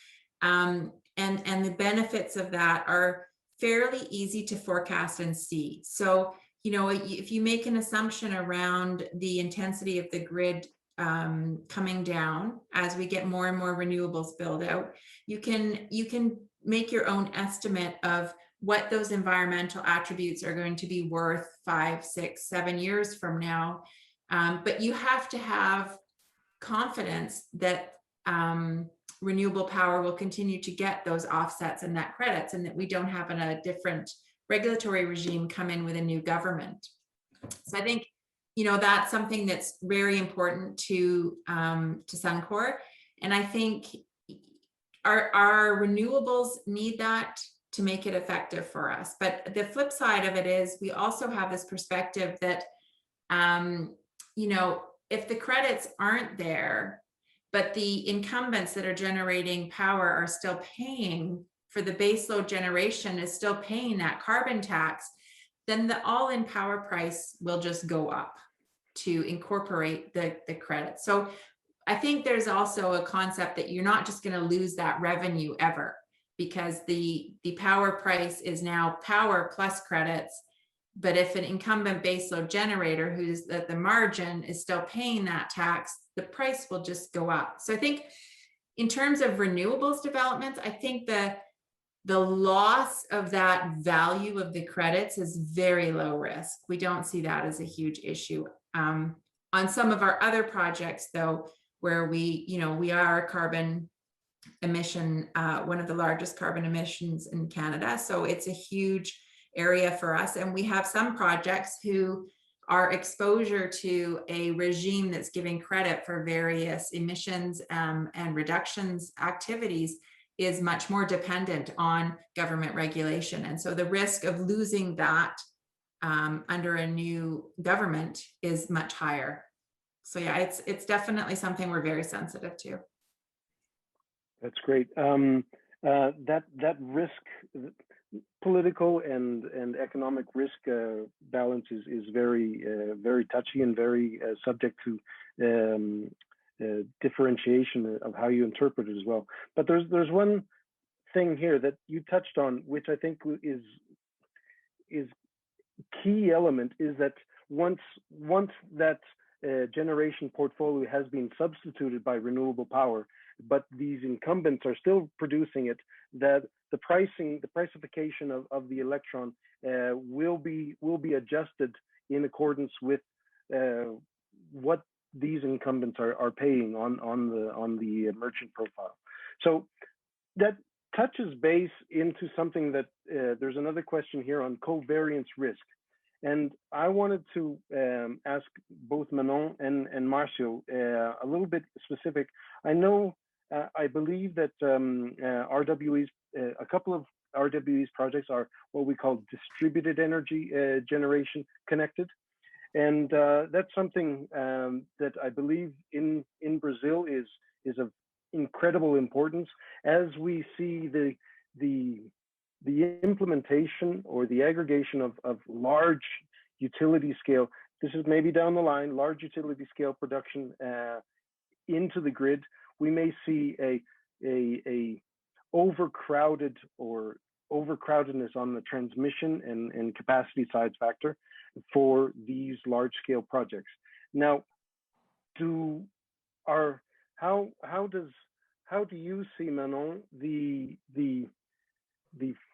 And the benefits of that are fairly easy to forecast and see. So, if you make an assumption around the intensity of the grid coming down as we get more and more renewables build out, you can make your own estimate of what those environmental attributes are going to be worth 5, 6, 7 years from now. But you have to have confidence that renewable power will continue to get those offsets and net credits, and that we don't have a different regulatory regime come in with a new government. So I think, that's something that's very important to Suncor. And I think our renewables need that to make it effective for us. But the flip side of it is we also have this perspective that, you know, if the credits aren't there, but the incumbents that are generating power are still paying for the baseload generation, is still paying that carbon tax, then the all-in power price will just go up to incorporate the credit. So I think there's also a concept that you're not just going to lose that revenue ever, because the power price is now power plus credits. But if an incumbent baseload generator who's at the margin is still paying that tax, the price will just go up. So I think in terms of renewables developments, I think the loss of that value of the credits is very low risk. We don't see that as a huge issue. On some of our other projects, though, where we are carbon emission, one of the largest carbon emissions in Canada. So it's a huge area for us. And we have some projects who are exposure to a regime that's giving credit for various emissions and reductions activities is much more dependent on government regulation. And so the risk of losing that under a new government is much higher. So yeah, it's definitely something we're very sensitive to. That's great. That risk, political and economic risk balance is very touchy and very subject to differentiation of how you interpret it as well. But there's one thing here that you touched on, which I think is key element, is that once that generation portfolio has been substituted by renewable power, but these incumbents are still producing it, that the pricification of the electron will be adjusted in accordance with what these incumbents are paying on the merchant profile. So that touches base into something that there's another question here on covariance risk. And I wanted to ask both Manon and Marcio a little bit specific. I know, I believe that RWE's, a couple of RWE's projects are what we call distributed energy generation connected. And that's something that I believe in Brazil is of incredible importance as we see the implementation or the aggregation of large utility scale. This is maybe down the line, large utility scale production into the grid. We may see a overcrowded or overcrowdedness on the transmission and capacity side factor for these large scale projects. Now, how do you see, Manon, the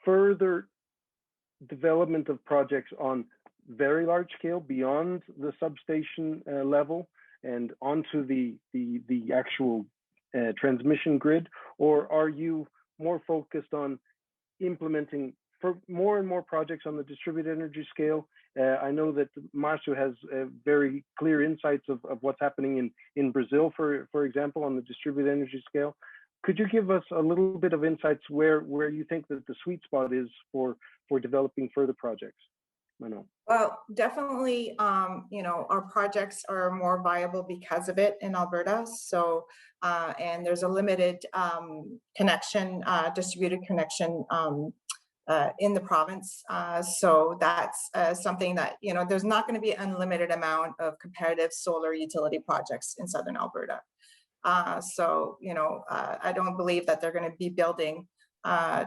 further development of projects on very large scale beyond the substation level and onto the actual transmission grid, or are you more focused on implementing for more and more projects on the distributed energy scale? I know that Marcio has very clear insights of what's happening in Brazil, for example, on the distributed energy scale. Could you give us a little bit of insights where you think that the sweet spot is for developing further projects? Manon. Well, definitely, our projects are more viable because of it in Alberta. So, and there's a limited connection, distributed connection in the province. So that's something that, there's not going to be an unlimited amount of competitive solar utility projects in Southern Alberta. So, I don't believe that they're going to be building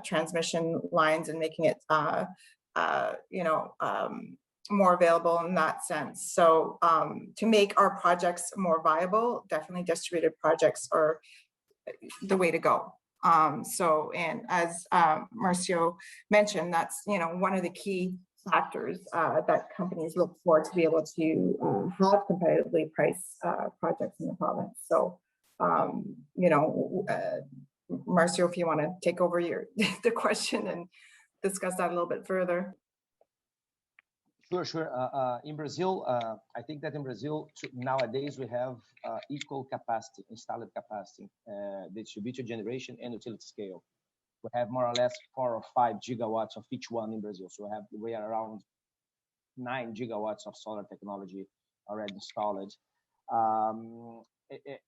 transmission lines and making it, more available in that sense. So to make our projects more viable, definitely distributed projects are the way to go. So, and as Marcio mentioned, that's, one of the key factors that companies look for to be able to have competitively priced projects in the province. So, Marcio, if you want to take over the question and discuss that a little bit further. Sure. In Brazil, I think that in Brazil nowadays we have equal capacity, installed capacity, distributed generation and utility scale. we have more or less 4 or 5 gigawatts of each one in Brazil. So we are around 9 gigawatts of solar technology already installed.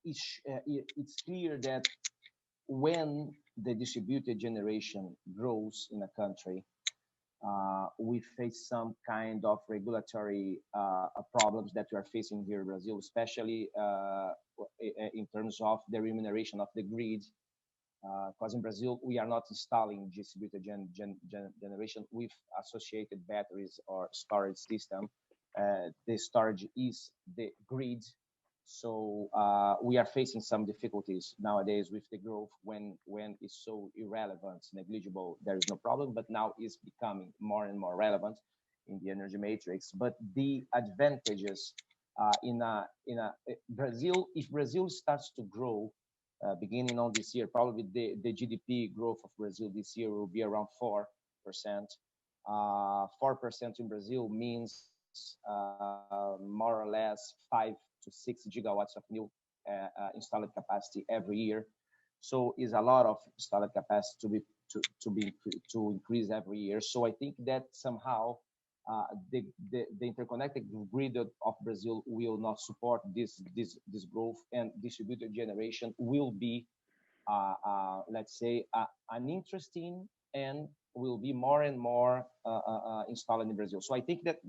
It's clear that when the distributed generation grows in a country, we face some kind of regulatory problems that we are facing here in Brazil, especially in terms of the remuneration of the grid. Because in Brazil, we are not installing distributed generation with associated batteries or storage system. The storage is the grid. So we are facing some difficulties nowadays with the growth when it's so irrelevant, negligible, there is no problem, but now it's becoming more and more relevant in the energy matrix. But the advantages in Brazil, if Brazil starts to grow, beginning on this year, probably the GDP growth of Brazil this year will be around 4%. 4% in Brazil means more or less 5 to 6 gigawatts of new installed capacity every year. So is a lot of installed capacity to increase every year. So I think that somehow the interconnected grid of Brazil will not support this growth, and distributed generation will be, let's say, an interesting and will be more and more installed in Brazil. So I think that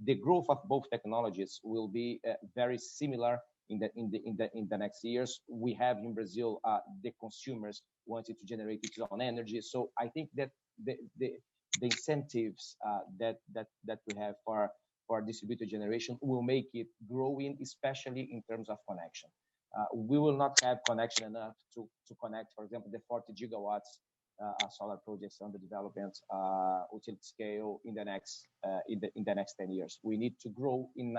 the growth of both technologies will be very similar in the next years. We have in Brazil the consumers wanting to generate its own energy. So I think that the incentives that we have for distributed generation will make it growing, especially in terms of connection. We will not have connection enough to connect, for example, the 40 gigawatts solar projects under development utility scale in the next 10 years. We need to grow in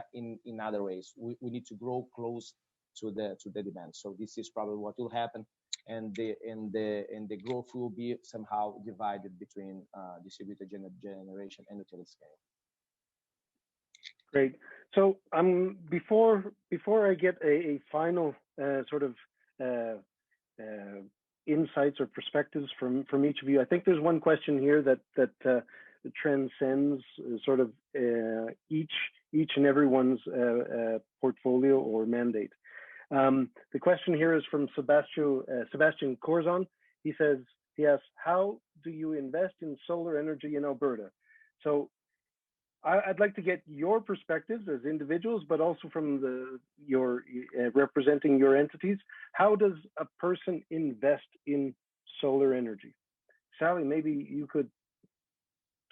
other ways. We need to grow close to the demand. So this is probably what will happen, and the growth will be somehow divided between distributed generation and utility scale. Great. So before I get a final sort of insights or perspectives from each of you, I think there's one question here that transcends sort of each and everyone's portfolio or mandate. The question here is from Sebastian Corzon. He asks, how do you invest in solar energy in Alberta? So I'd like to get your perspectives as individuals, but also from your representing your entities. How does a person invest in solar energy? Sally, maybe you could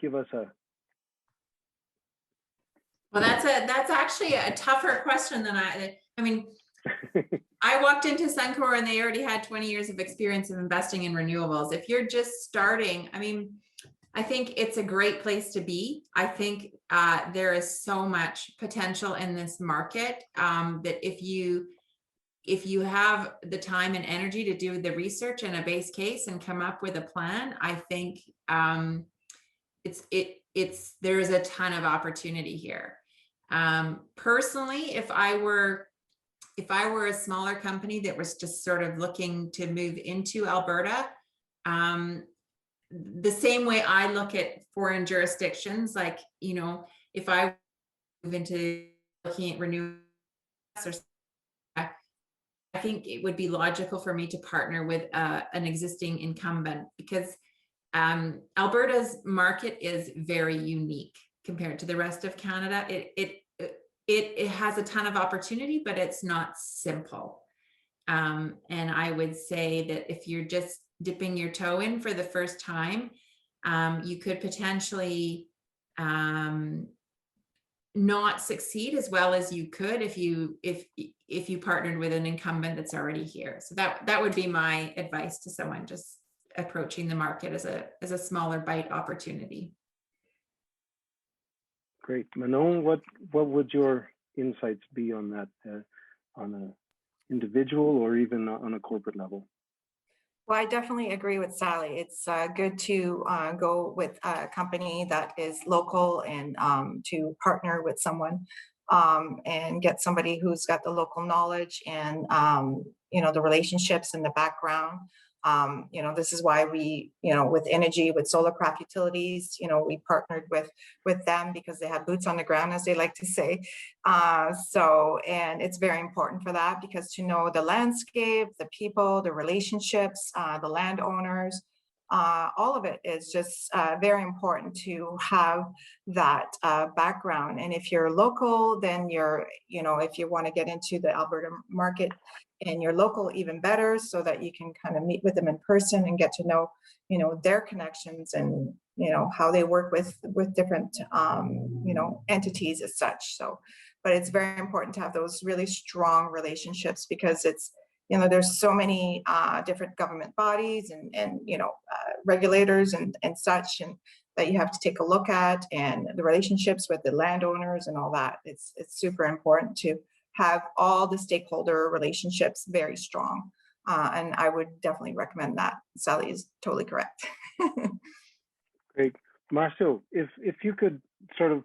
give us a. Well, that's actually a tougher question than I mean, I walked into Suncor and they already had 20 years of experience of investing in renewables. If you're just starting, I mean, I think it's a great place to be. I think there is so much potential in this market that if you have the time and energy to do the research and a base case and come up with a plan, I think there is a ton of opportunity here. Personally, if I were a smaller company that was just sort of looking to move into Alberta, the same way I look at foreign jurisdictions, like, you know, if I move into looking at renewables, I think it would be logical for me to partner with an existing incumbent, because Alberta's market is very unique compared to the rest of Canada. It has a ton of opportunity, but it's not simple. And I would say that if you're just dipping your toe in for the first time, you could potentially not succeed as well as you could if you partnered with an incumbent that's already here. So that would be my advice to someone just approaching the market as a smaller bite opportunity. Great. Manon, what would your insights be on that, on an individual or even on a corporate level? Well, I definitely agree with Sally. It's good to go with a company that is local and to partner with someone and get somebody who's got the local knowledge and, you know, the relationships and the background. This is why we, with energy, with solar craft utilities, we partnered with them because they have boots on the ground, as they like to say. And it's very important for that, because to know the landscape, the people, the relationships, the landowners, all of it is just very important to have that background. And if you're local, then if you want to get into the Alberta market and you're local, even better, so that you can kind of meet with them in person and get to know, their connections and, how they work with different, entities as such. So, but it's very important to have those really strong relationships, because it's, there's so many different government bodies and regulators and such, and that you have to take a look at, and the relationships with the landowners and all that. It's super important to have all the stakeholder relationships very strong. And I would definitely recommend that. Sally is totally correct. Great. Marcio, if you could sort of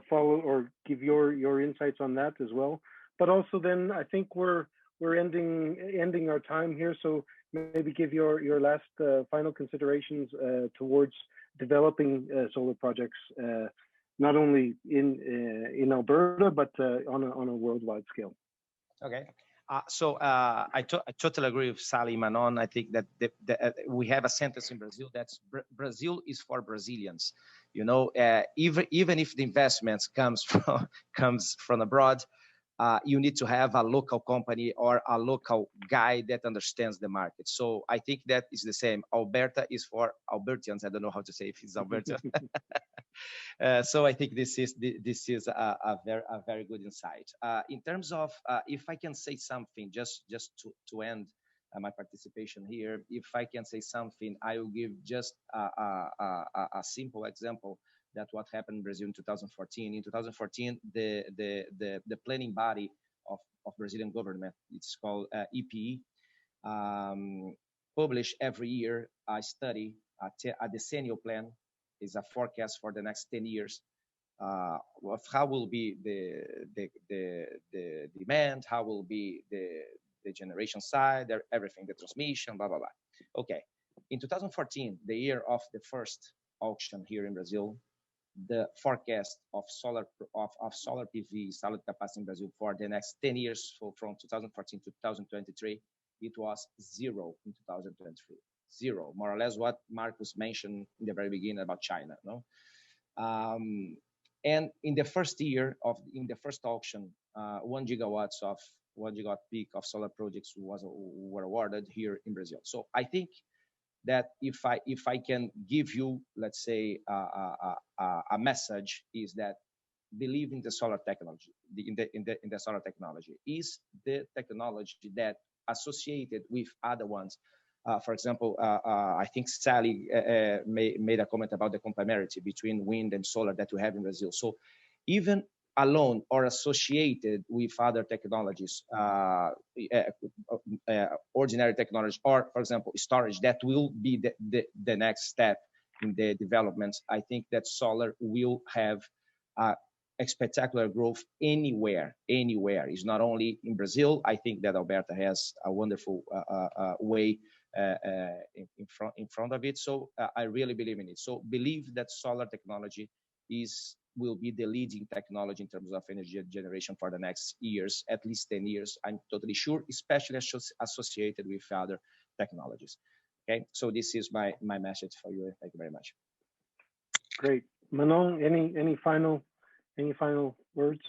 follow or give your insights on that as well. But also then I think we're ending our time here, so maybe give your last final considerations towards developing solar projects, not only in Alberta but on a worldwide scale. Okay. So I totally agree with Sally Manon. I think that we have a sentence in Brazil that's Brazil is for Brazilians. Even if the investments comes from abroad, you need to have a local company or a local guy that understands the market. So I think that is the same. Alberta is for Albertians. I don't know how to say if it's Alberta. So I think this is a very good insight. In terms of if I can say something, just to end my participation here, if I can say something, I will give just a simple example. That what happened in Brazil in 2014. In 2014, the planning body of Brazilian government, it's called EPE, publish every year a study, a decennial plan, is a forecast for the next 10 years of how will be the demand, how will be the generation side, everything, the transmission, blah, blah, blah. Okay. In 2014, the year of the first auction here in Brazil, the forecast of solar PV, solar capacity in Brazil for the next 10 years, so from 2014 to 2023, it was zero in 2023. Zero, more or less what Marcus mentioned in the very beginning about China. No? And in the first year in the first auction, 1 gigawatt peak of solar projects were awarded here in Brazil. So I think that if I can give you, let's say, a message, is that believe in the solar technology. In the solar technology is the technology that associated with other ones. For example, I think Sally made a comment about the complementarity between wind and solar that we have in Brazil. So even alone or associated with other technologies, ordinary technology, or for example, storage, that will be the next step in the development. I think that solar will have a spectacular growth anywhere. It's not only in Brazil. I think that Alberta has a wonderful way in front of it. So I really believe in it. So believe that solar technology will be the leading technology in terms of energy generation for the next years, at least 10 years. I'm totally sure, especially associated with other technologies. Okay, so this is my message for you. Thank you very much. Great. Manon, any final words?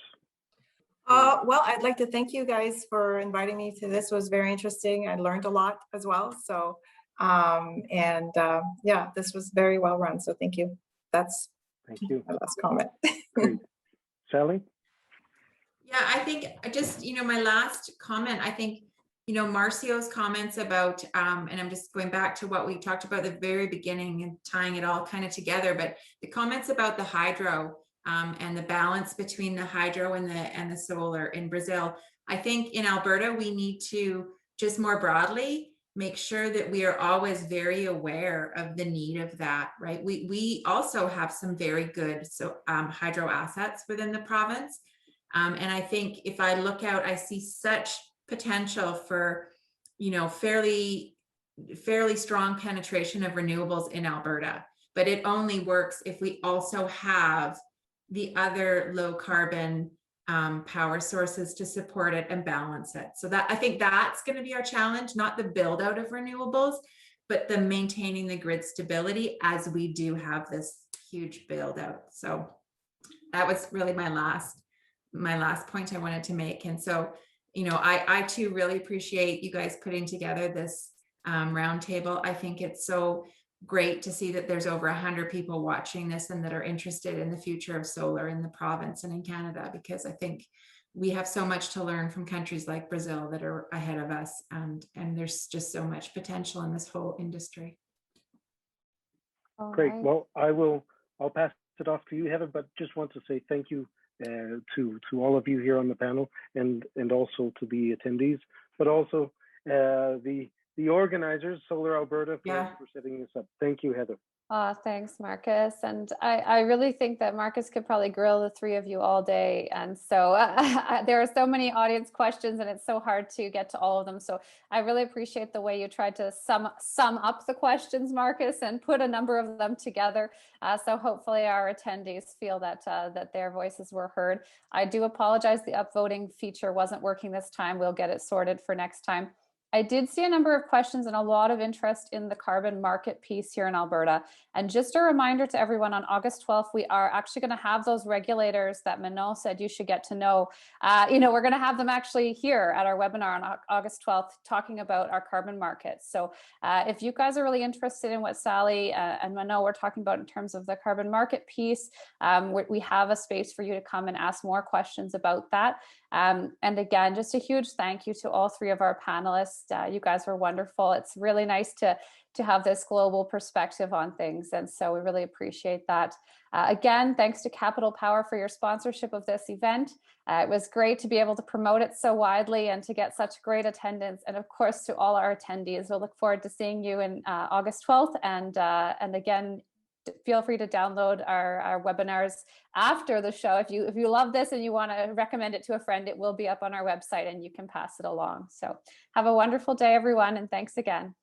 Well, I'd like to thank you guys for inviting me to this. It was very interesting. I learned a lot as well. So, yeah, this was very well run. So thank you. Thank you. My last comment. Great. Sally? Yeah, I think just, my last comment, I think, Marcio's comments about, and I'm just going back to what we talked about at the very beginning and tying it all kind of together, but the comments about the hydro and the balance between the hydro and the solar in Brazil. I think in Alberta, we need to just more broadly make sure that we are always very aware of the need of that, right? We also have some very good hydro assets within the province. And I think if I look out, I see such potential for, fairly fairly strong penetration of renewables in Alberta, but it only works if we also have the other low carbon power sources to support it and balance it. So that, I think that's going to be our challenge, not the build out of renewables, but the maintaining the grid stability as we do have this huge build out. So that was really my last point I wanted to make. And so, you know, I too really appreciate you guys putting together this roundtable. I think it's so great to see that there's over 100 people watching this and that are interested in the future of solar in the province and in Canada, because I think we have so much to learn from countries like Brazil that are ahead of us, and there's just so much potential in this whole industry. Great. Well, I'll pass it off to you, Heather, but just want to say thank you to all of you here on the panel, and also to the attendees, but also the organizers, Solar Alberta, for setting this up. Thank you, Heather. Thanks, Marcus. And I really think that Marcus could probably grill the three of you all day. And so there are so many audience questions, and it's so hard to get to all of them. So I really appreciate the way you tried to sum up the questions, Marcus, and put a number of them together. So hopefully our attendees feel that that their voices were heard. I do apologize, the upvoting feature wasn't working this time. We'll get it sorted for next time. I did see a number of questions and a lot of interest in the carbon market piece here in Alberta. And just a reminder to everyone, on August 12th, we are actually going to have those regulators that Manon said you should get to know. We're going to have them actually here at our webinar on August 12th talking about our carbon markets. So if you guys are really interested in what Sally and Manon were talking about in terms of the carbon market piece, we have a space for you to come and ask more questions about that. And again, just a huge thank you to all three of our panelists. You guys were wonderful. It's really nice to have this global perspective on things. And so we really appreciate that. Again, thanks to Capital Power for your sponsorship of this event. It was great to be able to promote it so widely and to get such great attendance. And of course, to all our attendees, we'll look forward to seeing you in August 12th. And again, feel free to download our webinars after the show. If you love this and you want to recommend it to a friend, it will be up on our website and you can pass it along. So have a wonderful day, everyone, and thanks again.